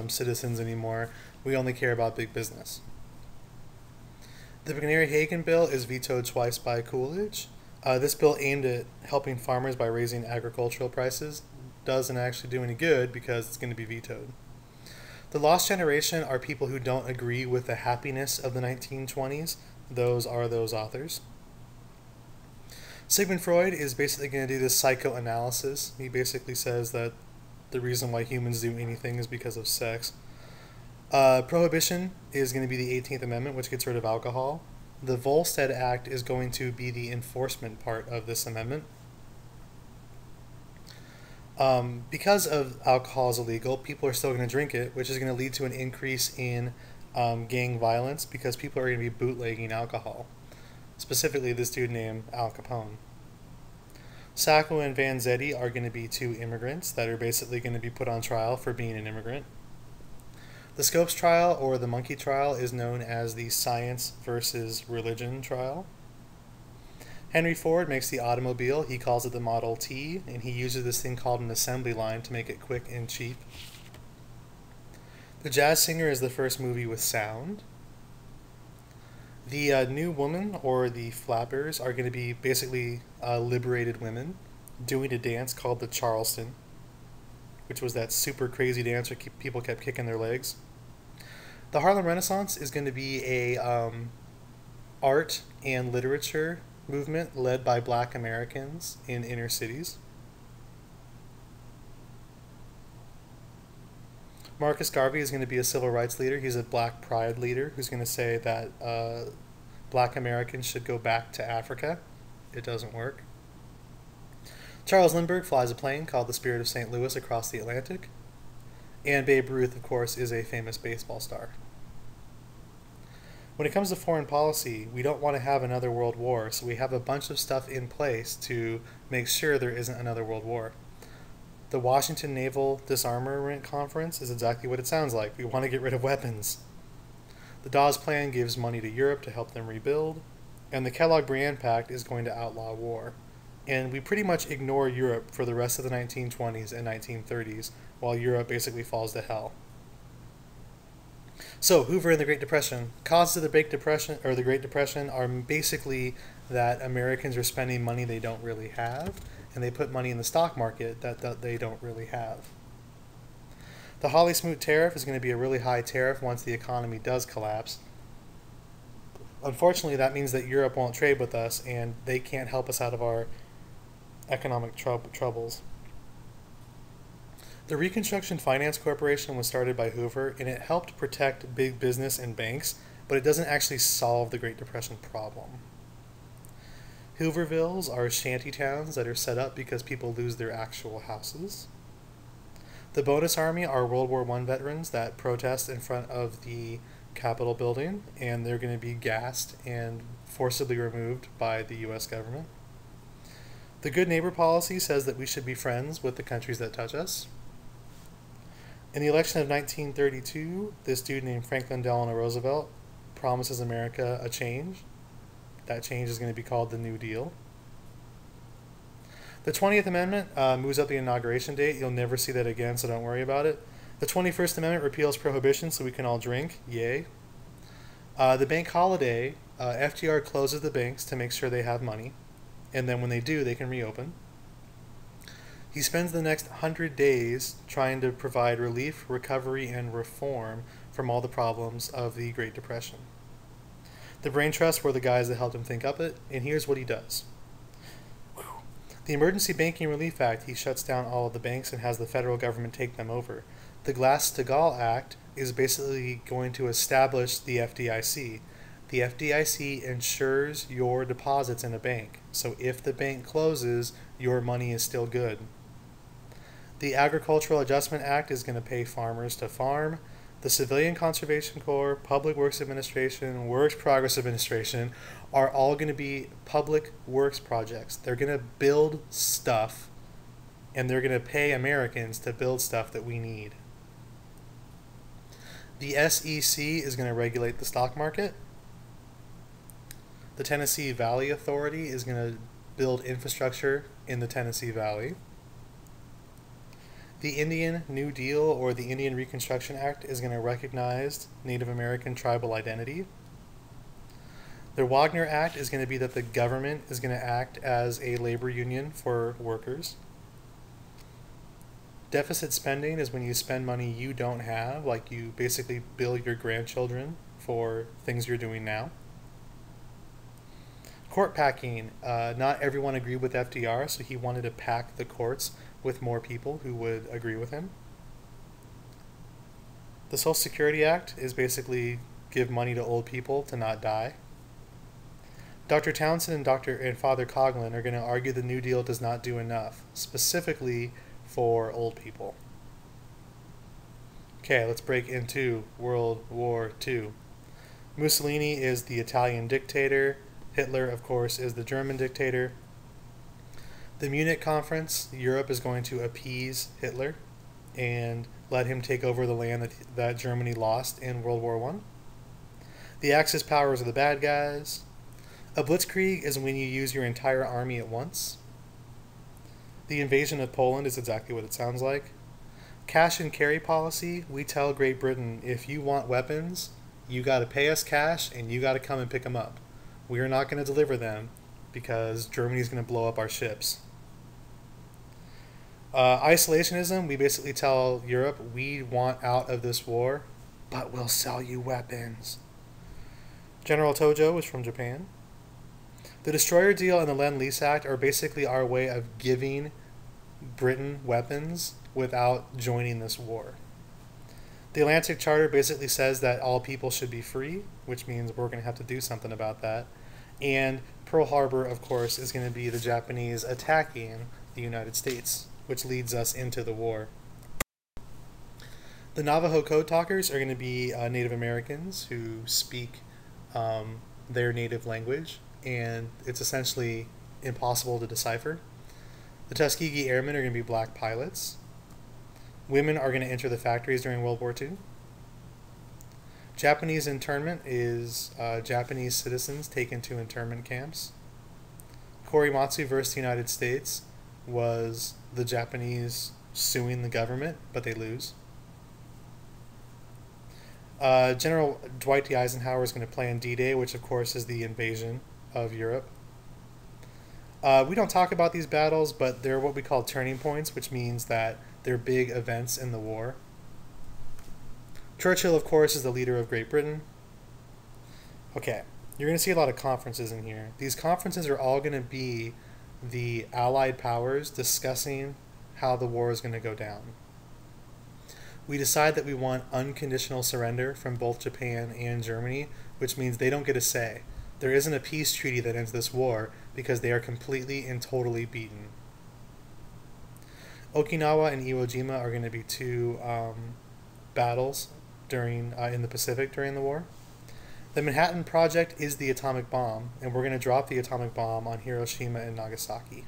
Speaker 1: citizens anymore. We only care about big business. The McNary-Hagan bill is vetoed twice by Coolidge. This bill aimed at helping farmers by raising agricultural prices doesn't actually do any good because it's going to be vetoed. The Lost Generation are people who don't agree with the happiness of the 1920s. Those are those authors. Sigmund Freud is basically going to do this psychoanalysis. He basically says that the reason why humans do anything is because of sex. Prohibition is going to be the 18th Amendment, which gets rid of alcohol. The Volstead Act is going to be the enforcement part of this amendment. Because of alcohol is illegal, people are still going to drink it, which is going to lead to an increase in gang violence because people are going to be bootlegging alcohol. Specifically, this dude named Al Capone. Sacco and Vanzetti are going to be two immigrants that are basically going to be put on trial for being an immigrant. The Scopes trial, or the monkey trial, is known as the science versus religion trial. Henry Ford makes the automobile. He calls it the Model T, and he uses this thing called an assembly line to make it quick and cheap. The Jazz Singer is the first movie with sound. The New Woman, or the Flappers, are going to be basically liberated women doing a dance called the Charleston, which was that super crazy dance where people kept kicking their legs. The Harlem Renaissance is going to be a art and literature movement led by Black Americans in inner cities. Marcus Garvey is going to be a civil rights leader. He's a Black Pride leader who's going to say that Black Americans should go back to Africa. It doesn't work. Charles Lindbergh flies a plane called the Spirit of St. Louis across the Atlantic. And Babe Ruth, of course, is a famous baseball star. When it comes to foreign policy, we don't want to have another world war, so we have a bunch of stuff in place to make sure there isn't another world war. The Washington Naval Disarmament Conference is exactly what it sounds like. We want to get rid of weapons. The Dawes Plan gives money to Europe to help them rebuild, and the Kellogg-Briand Pact is going to outlaw war. And we pretty much ignore Europe for the rest of the 1920s and 1930s, while Europe basically falls to hell. So, Hoover and the Great Depression. Causes of the Great Depression are basically that Americans are spending money they don't really have, and they put money in the stock market that they don't really have. The Hawley-Smoot tariff is going to be a really high tariff once the economy does collapse. Unfortunately, that means that Europe won't trade with us, and they can't help us out of our economic troubles. The Reconstruction Finance Corporation was started by Hoover, and it helped protect big business and banks, but it doesn't actually solve the Great Depression problem. Hoovervilles are shanty towns that are set up because people lose their actual houses. The Bonus Army are World War I veterans that protest in front of the Capitol building, and they're going to be gassed and forcibly removed by the U.S. government. The Good Neighbor policy says that we should be friends with the countries that touch us. In the election of 1932, this dude named Franklin Delano Roosevelt promises America a change. That change is going to be called the New Deal. The 20th Amendment moves up the inauguration date. You'll never see that again, so don't worry about it. The 21st Amendment repeals prohibition so we can all drink. Yay. The bank holiday, FDR closes the banks to make sure they have money. And then when they do, they can reopen. He spends the next 100 days trying to provide relief, recovery, and reform from all the problems of the Great Depression. The brain trusts were the guys that helped him think up it, and here's what he does. The Emergency Banking Relief Act, he shuts down all of the banks and has the federal government take them over. The Glass-Steagall Act is basically going to establish the FDIC. The FDIC insures your deposits in a bank, so if the bank closes, your money is still good. The Agricultural Adjustment Act is going to pay farmers to farm. The Civilian Conservation Corps, Public Works Administration, Works Progress Administration are all going to be public works projects. They're going to build stuff, and they're going to pay Americans to build stuff that we need. The SEC is going to regulate the stock market. The Tennessee Valley Authority is going to build infrastructure in the Tennessee Valley. The Indian New Deal, or the Indian Reconstruction Act, is going to recognize Native American tribal identity. The Wagner Act is going to be that the government is going to act as a labor union for workers. Deficit spending is when you spend money you don't have, like you basically bill your grandchildren for things you're doing now. Court packing. Not everyone agreed with FDR, so he wanted to pack the courts with more people who would agree with him. The Social Security Act is basically give money to old people to not die. Dr. Townsend and Father Coughlin are going to argue the New Deal does not do enough, specifically for old people. Okay, let's break into World War II. Mussolini is the Italian dictator. Hitler, of course, is the German dictator. The Munich Conference, Europe is going to appease Hitler and let him take over the land that Germany lost in World War I. The Axis powers are the bad guys. A blitzkrieg is when you use your entire army at once. The invasion of Poland is exactly what it sounds like. Cash and carry policy, we tell Great Britain, if you want weapons, you got to pay us cash and you got to come and pick them up. We are not going to deliver them because Germany's going to blow up our ships. Isolationism, we basically tell Europe, we want out of this war, but we'll sell you weapons. General Tojo is from Japan. The Destroyer Deal and the Lend-Lease Act are basically our way of giving Britain weapons without joining this war. The Atlantic Charter basically says that all people should be free, which means we're going to have to do something about that. And Pearl Harbor, of course, is going to be the Japanese attacking the United States, which leads us into the war. The Navajo Code Talkers are going to be Native Americans who speak their native language, and it's essentially impossible to decipher. The Tuskegee Airmen are going to be black pilots. Women are going to enter the factories during World War II. Japanese internment is Japanese citizens taken to internment camps. Korimatsu versus the United States was the Japanese suing the government, but they lose. General Dwight D. Eisenhower is going to plan D-Day, which of course is the invasion of Europe. We don't talk about these battles, but they're what we call turning points, which means that they're big events in the war. Churchill, of course, is the leader of Great Britain. Okay, you're going to see a lot of conferences in here. These conferences are all going to be the Allied powers discussing how the war is going to go down. We decide that we want unconditional surrender from both Japan and Germany, which means they don't get a say. There isn't a peace treaty that ends this war because they are completely and totally beaten. Okinawa and Iwo Jima are going to be two battles in the Pacific during the war. The Manhattan Project is the atomic bomb, and we're going to drop the atomic bomb on Hiroshima and Nagasaki.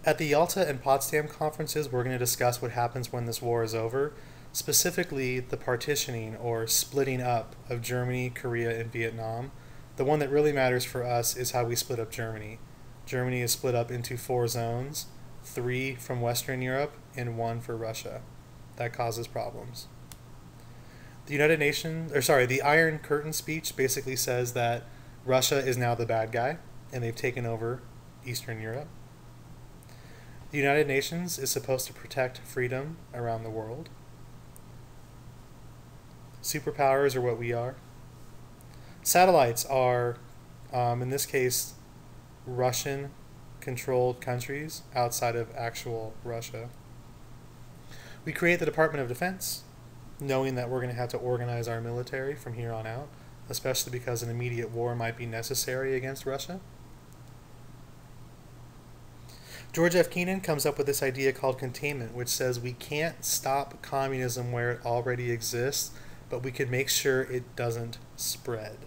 Speaker 1: At the Yalta and Potsdam conferences, we're going to discuss what happens when this war is over, specifically the partitioning or splitting up of Germany, Korea, and Vietnam. The one that really matters for us is how we split up Germany. Germany is split up into 4 zones, 3 from Western Europe and 1 for Russia. That causes problems. The Iron Curtain speech basically says that Russia is now the bad guy and they've taken over Eastern Europe. The United Nations is supposed to protect freedom around the world. Superpowers are what we are. Satellites are, in this case, Russian-controlled countries outside of actual Russia. We create the Department of Defense, knowing that we're going to have to organize our military from here on out, especially because an immediate war might be necessary against Russia. George F. Kennan comes up with this idea called containment, which says we can't stop communism where it already exists, but we can make sure it doesn't spread.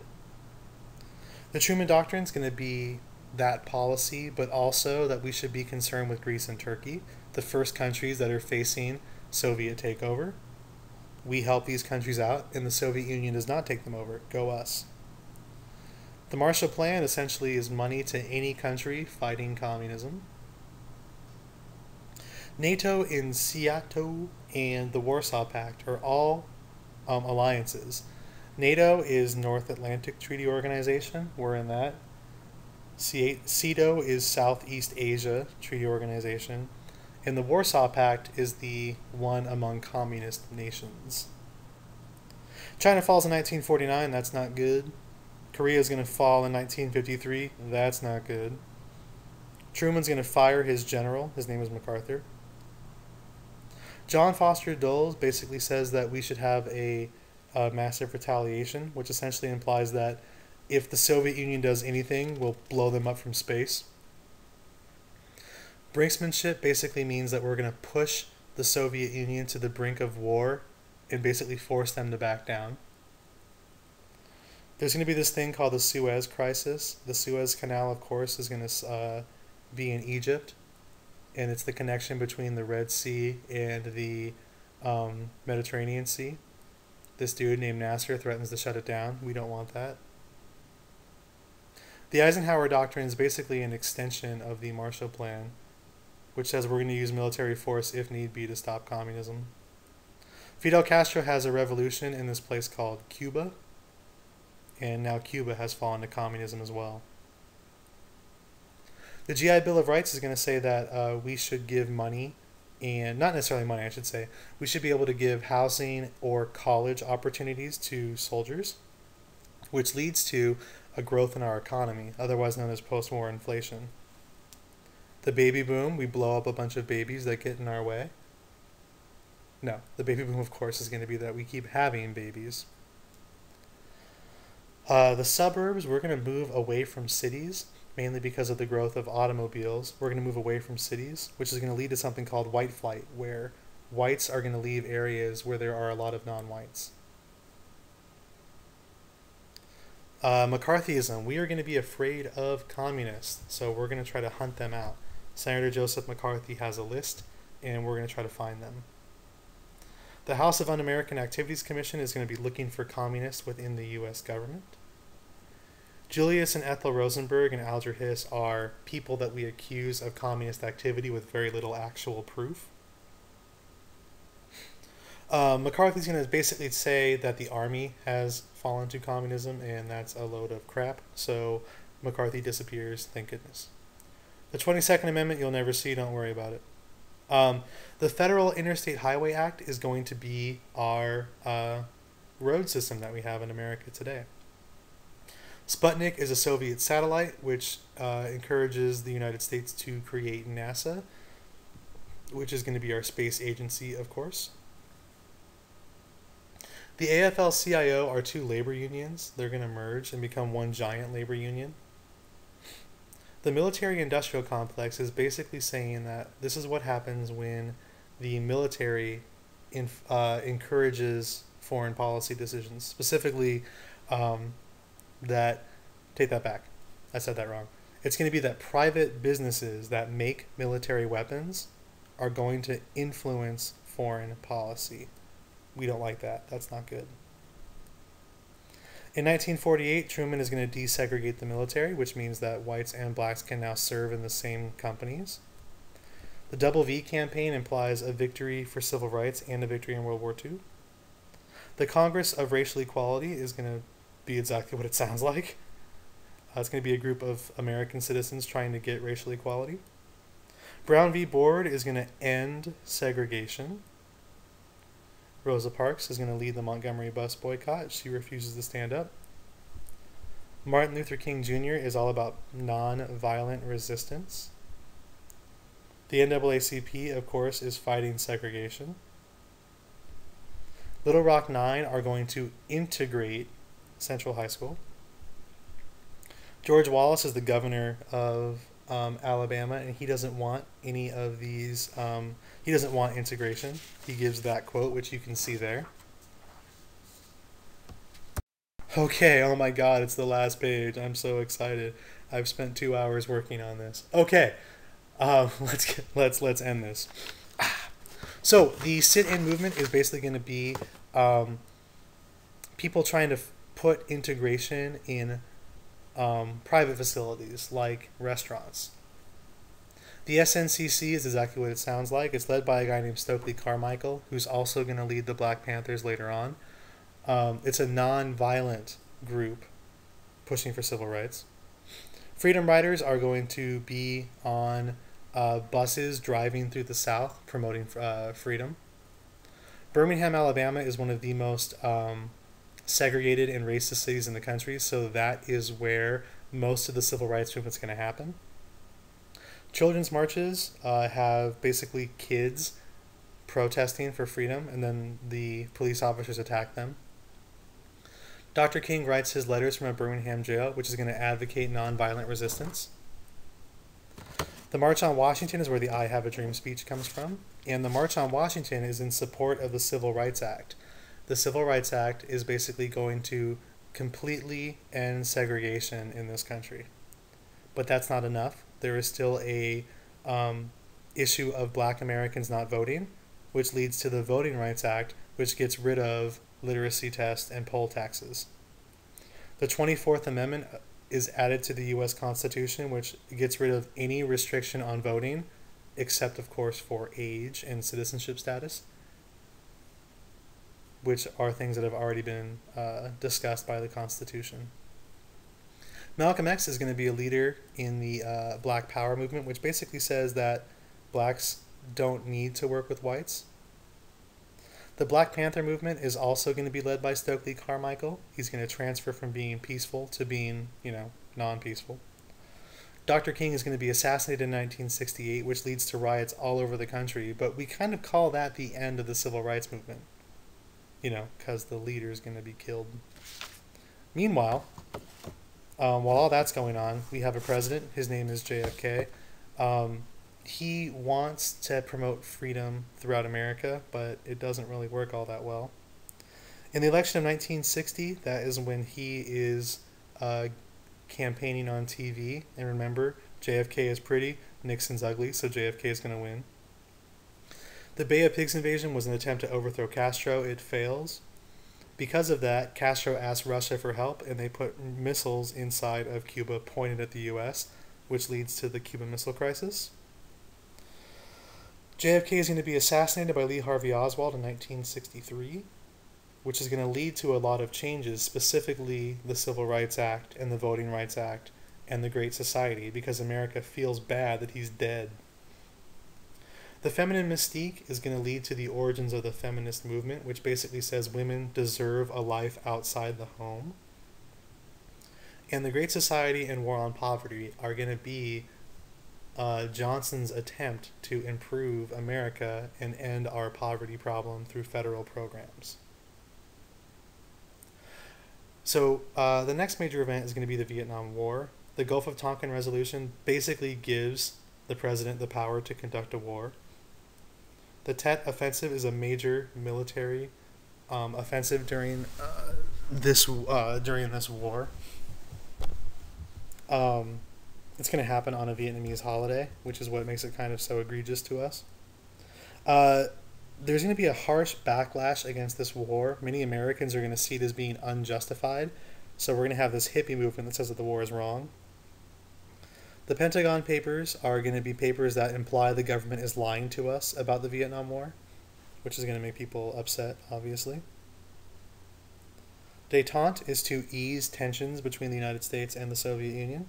Speaker 1: The Truman Doctrine is going to be that policy, but also that we should be concerned with Greece and Turkey, the first countries that are facing Soviet takeover. We help these countries out, and the Soviet Union does not take them over. Go us. The Marshall Plan essentially is money to any country fighting communism. NATO and SEATO and the Warsaw Pact are all alliances. NATO is North Atlantic Treaty Organization. We're in that. SEATO is Southeast Asia Treaty Organization. And the Warsaw Pact is the one among communist nations. China falls in 1949. That's not good. Korea is going to fall in 1953. That's not good. Truman's going to fire his general. His name is MacArthur. John Foster Dulles basically says that we should have a massive retaliation, which essentially implies that if the Soviet Union does anything, we'll blow them up from space. Brinksmanship basically means that we're going to push the Soviet Union to the brink of war and basically force them to back down. There's going to be this thing called the Suez Crisis. The Suez Canal, of course, is going to be in Egypt, and it's the connection between the Red Sea and the Mediterranean Sea. This dude named Nasser threatens to shut it down. We don't want that. The Eisenhower Doctrine is basically an extension of the Marshall Plan, which says we're going to use military force if need be to stop communism. Fidel Castro has a revolution in this place called Cuba, and now Cuba has fallen to communism as well. The GI Bill of Rights is going to say that we should give money, and not necessarily money, I should say. We should be able to give housing or college opportunities to soldiers, which leads to a growth in our economy, otherwise known as post-war inflation. The baby boom, we blow up a bunch of babies that get in our way. No, the baby boom, of course, is going to be that we keep having babies. The suburbs, we're going to move away from cities, mainly because of the growth of automobiles. We're going to move away from cities, which is going to lead to something called white flight, where whites are going to leave areas where there are a lot of non-whites. McCarthyism, we are going to be afraid of communists, so we're going to try to hunt them out. Senator Joseph McCarthy has a list, and we're going to try to find them. The House of Un-American Activities Commission is going to be looking for communists within the U.S. government. Julius and Ethel Rosenberg and Alger Hiss are people that we accuse of communist activity with very little actual proof. McCarthy's going to basically say that the army has fallen to communism, and that's a load of crap. So McCarthy disappears, thank goodness. The 22nd Amendment you'll never see, don't worry about it. The Federal Interstate Highway Act is going to be our road system that we have in America today. Sputnik is a Soviet satellite, which encourages the United States to create NASA, which is going to be our space agency, of course. The AFL-CIO are two labor unions. They're going to merge and become one giant labor union. The military-industrial complex is basically saying that this is what happens when the military encourages foreign policy decisions. Specifically, take that back. I said that wrong. It's going to be that private businesses that make military weapons are going to influence foreign policy. We don't like that. That's not good. In 1948, Truman is going to desegregate the military, which means that whites and blacks can now serve in the same companies. The Double V campaign implies a victory for civil rights and a victory in World War II. The Congress of Racial Equality is going to be exactly what it sounds like. It's going to be a group of American citizens trying to get racial equality. Brown v. Board is going to end segregation. Rosa Parks is going to lead the Montgomery bus boycott. She refuses to stand up. Martin Luther King Jr. is all about non-violent resistance. The NAACP, of course, is fighting segregation. Little Rock 9 are going to integrate Central High School. George Wallace is the governor of Alabama, and he doesn't want any of these, he doesn't want integration. He gives that quote, which you can see there. Okay, oh my god, it's the last page. I'm so excited. I've spent 2 hours working on this. Okay, let's end this. So the sit-in movement is basically going to be people trying to put integration in private facilities like restaurants. The SNCC is exactly what it sounds like. It's led by a guy named Stokely Carmichael, who's also going to lead the Black Panthers later on. It's a non-violent group pushing for civil rights. Freedom Riders are going to be on buses driving through the South promoting freedom. Birmingham, Alabama is one of the most segregated and racist cities in the country, so that is where most of the civil rights movement is going to happen. Children's marches have basically kids protesting for freedom, and then the police officers attack them. Dr. King writes his letters from a Birmingham jail, which is going to advocate nonviolent resistance. The March on Washington is where the I Have a Dream speech comes from, and the March on Washington is in support of the Civil Rights Act. The Civil Rights Act is basically going to completely end segregation in this country. But that's not enough. There is still a issue of black Americans not voting, which leads to the Voting Rights Act, which gets rid of literacy tests and poll taxes. The 24th Amendment is added to the U.S. Constitution, which gets rid of any restriction on voting, except, of course, for age and citizenship status, which are things that have already been discussed by the Constitution. Malcolm X is going to be a leader in the Black Power movement, which basically says that blacks don't need to work with whites. The Black Panther movement is also going to be led by Stokely Carmichael. He's going to transfer from being peaceful to being, non-peaceful. Dr. King is going to be assassinated in 1968, which leads to riots all over the country, but we kind of call that the end of the civil rights movement, because the leader is going to be killed. Meanwhile, while all that's going on, we have a president. His name is JFK. He wants to promote freedom throughout America, but it doesn't really work all that well. In the election of 1960, that is when he is campaigning on TV. And remember, JFK is pretty, Nixon's ugly, so JFK is going to win. The Bay of Pigs invasion was an attempt to overthrow Castro. It fails. Because of that, Castro asked Russia for help, and they put missiles inside of Cuba pointed at the U.S., which leads to the Cuban Missile Crisis. JFK is going to be assassinated by Lee Harvey Oswald in 1963, which is going to lead to a lot of changes, specifically the Civil Rights Act and the Voting Rights Act and the Great Society, because America feels bad that he's dead. The feminine mystique is going to lead to the origins of the feminist movement, which basically says women deserve a life outside the home. And the Great Society and War on Poverty are going to be Johnson's attempt to improve America and end our poverty problem through federal programs. So the next major event is going to be the Vietnam War. The Gulf of Tonkin Resolution basically gives the president the power to conduct a war. The Tet Offensive is a major military offensive during this war. It's going to happen on a Vietnamese holiday, which is what makes it kind of so egregious to us. There's going to be a harsh backlash against this war. Many Americans are going to see it as being unjustified, so we're going to have this hippie movement that says that the war is wrong. The Pentagon Papers are going to be papers that imply the government is lying to us about the Vietnam War, which is going to make people upset, obviously. Détente is to ease tensions between the United States and the Soviet Union.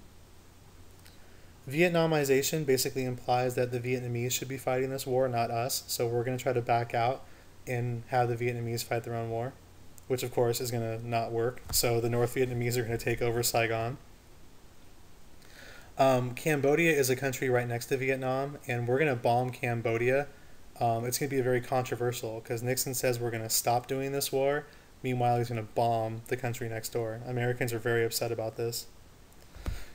Speaker 1: Vietnamization basically implies that the Vietnamese should be fighting this war, not us, so we're going to try to back out and have the Vietnamese fight their own war, which of course is going to not work, so the North Vietnamese are going to take over Saigon. Cambodia is a country right next to Vietnam, and we're going to bomb Cambodia. It's going to be very controversial because Nixon says we're going to stop doing this war. Meanwhile, he's going to bomb the country next door. Americans are very upset about this.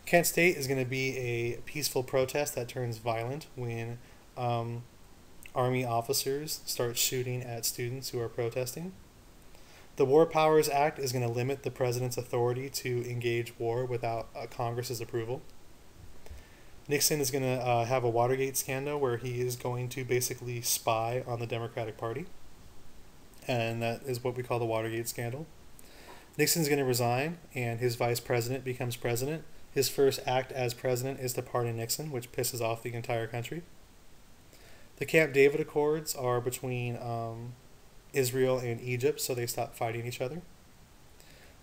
Speaker 1: Kent State is going to be a peaceful protest that turns violent when Army officers start shooting at students who are protesting. The War Powers Act is going to limit the president's authority to engage war without Congress's approval. Nixon is going to have a Watergate scandal where he is going to basically spy on the Democratic Party. And that is what we call the Watergate scandal. Nixon's going to resign, and his vice president becomes president. His first act as president is to pardon Nixon, which pisses off the entire country. The Camp David Accords are between Israel and Egypt, so they stop fighting each other.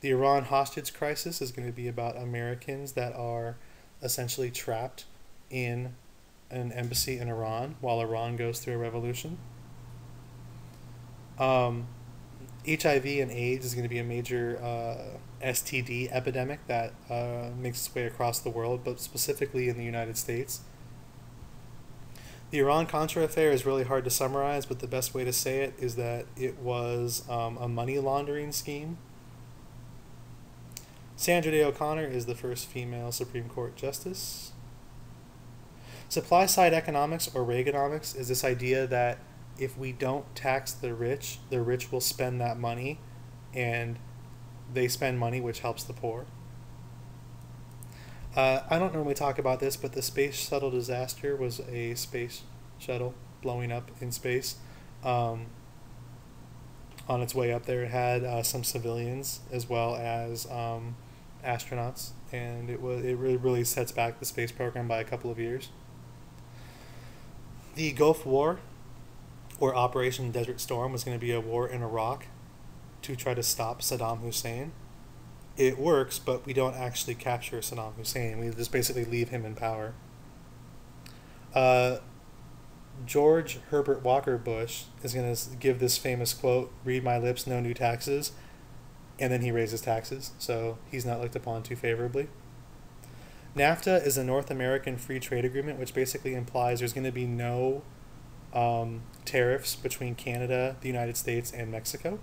Speaker 1: The Iran hostage crisis is going to be about Americans that are essentially trapped in an embassy in Iran while Iran goes through a revolution. HIV and AIDS is going to be a major STD epidemic that makes its way across the world, but specifically in the United States. The Iran-Contra affair is really hard to summarize, but the best way to say it is that it was a money laundering scheme. Sandra Day O'Connor is the first female Supreme Court justice. Supply-side economics, or Reaganomics, is this idea that if we don't tax the rich will spend that money, and they spend money, which helps the poor. I don't normally talk about this, but the space shuttle disaster was a space shuttle blowing up in space. On its way up there, it had some civilians as well as astronauts, and it really sets back the space program by a couple of years. The Gulf War, or Operation Desert Storm, was going to be a war in Iraq to try to stop Saddam Hussein. It works, but we don't actually capture Saddam Hussein. We just basically leave him in power. George Herbert Walker Bush is going to give this famous quote, "Read my lips, no new taxes," and then he raises taxes, so he's not looked upon too favorably. NAFTA is a North American Free Trade Agreement, which basically implies there's going to be no tariffs between Canada, the United States, and Mexico.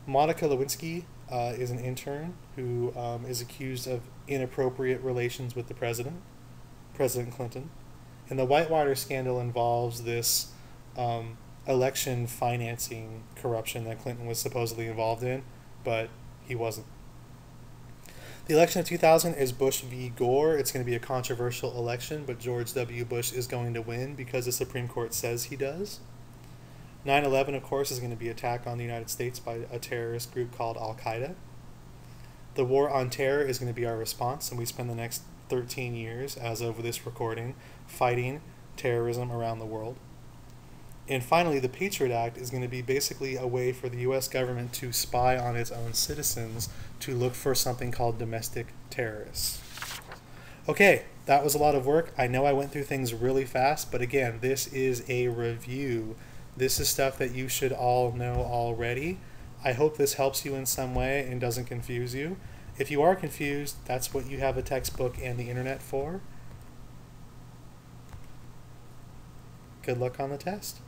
Speaker 1: Monica Lewinsky is an intern who is accused of inappropriate relations with the President Clinton. And the Whitewater scandal involves this election financing corruption that Clinton was supposedly involved in, but he wasn't. The election of 2000 is Bush v. Gore. It's going to be a controversial election, but George W. Bush is going to win because the Supreme Court says he does. 9/11, of course, is going to be an attack on the United States by a terrorist group called Al-Qaeda. The war on terror is going to be our response, and we spend the next 13 years, as of this recording, fighting terrorism around the world. And finally, the Patriot Act is going to be basically a way for the U.S. government to spy on its own citizens to look for something called domestic terrorists. Okay, that was a lot of work. I know I went through things really fast, but again, this is a review. This is stuff that you should all know already. I hope this helps you in some way and doesn't confuse you. If you are confused, that's what you have a textbook and the internet for. Good luck on the test.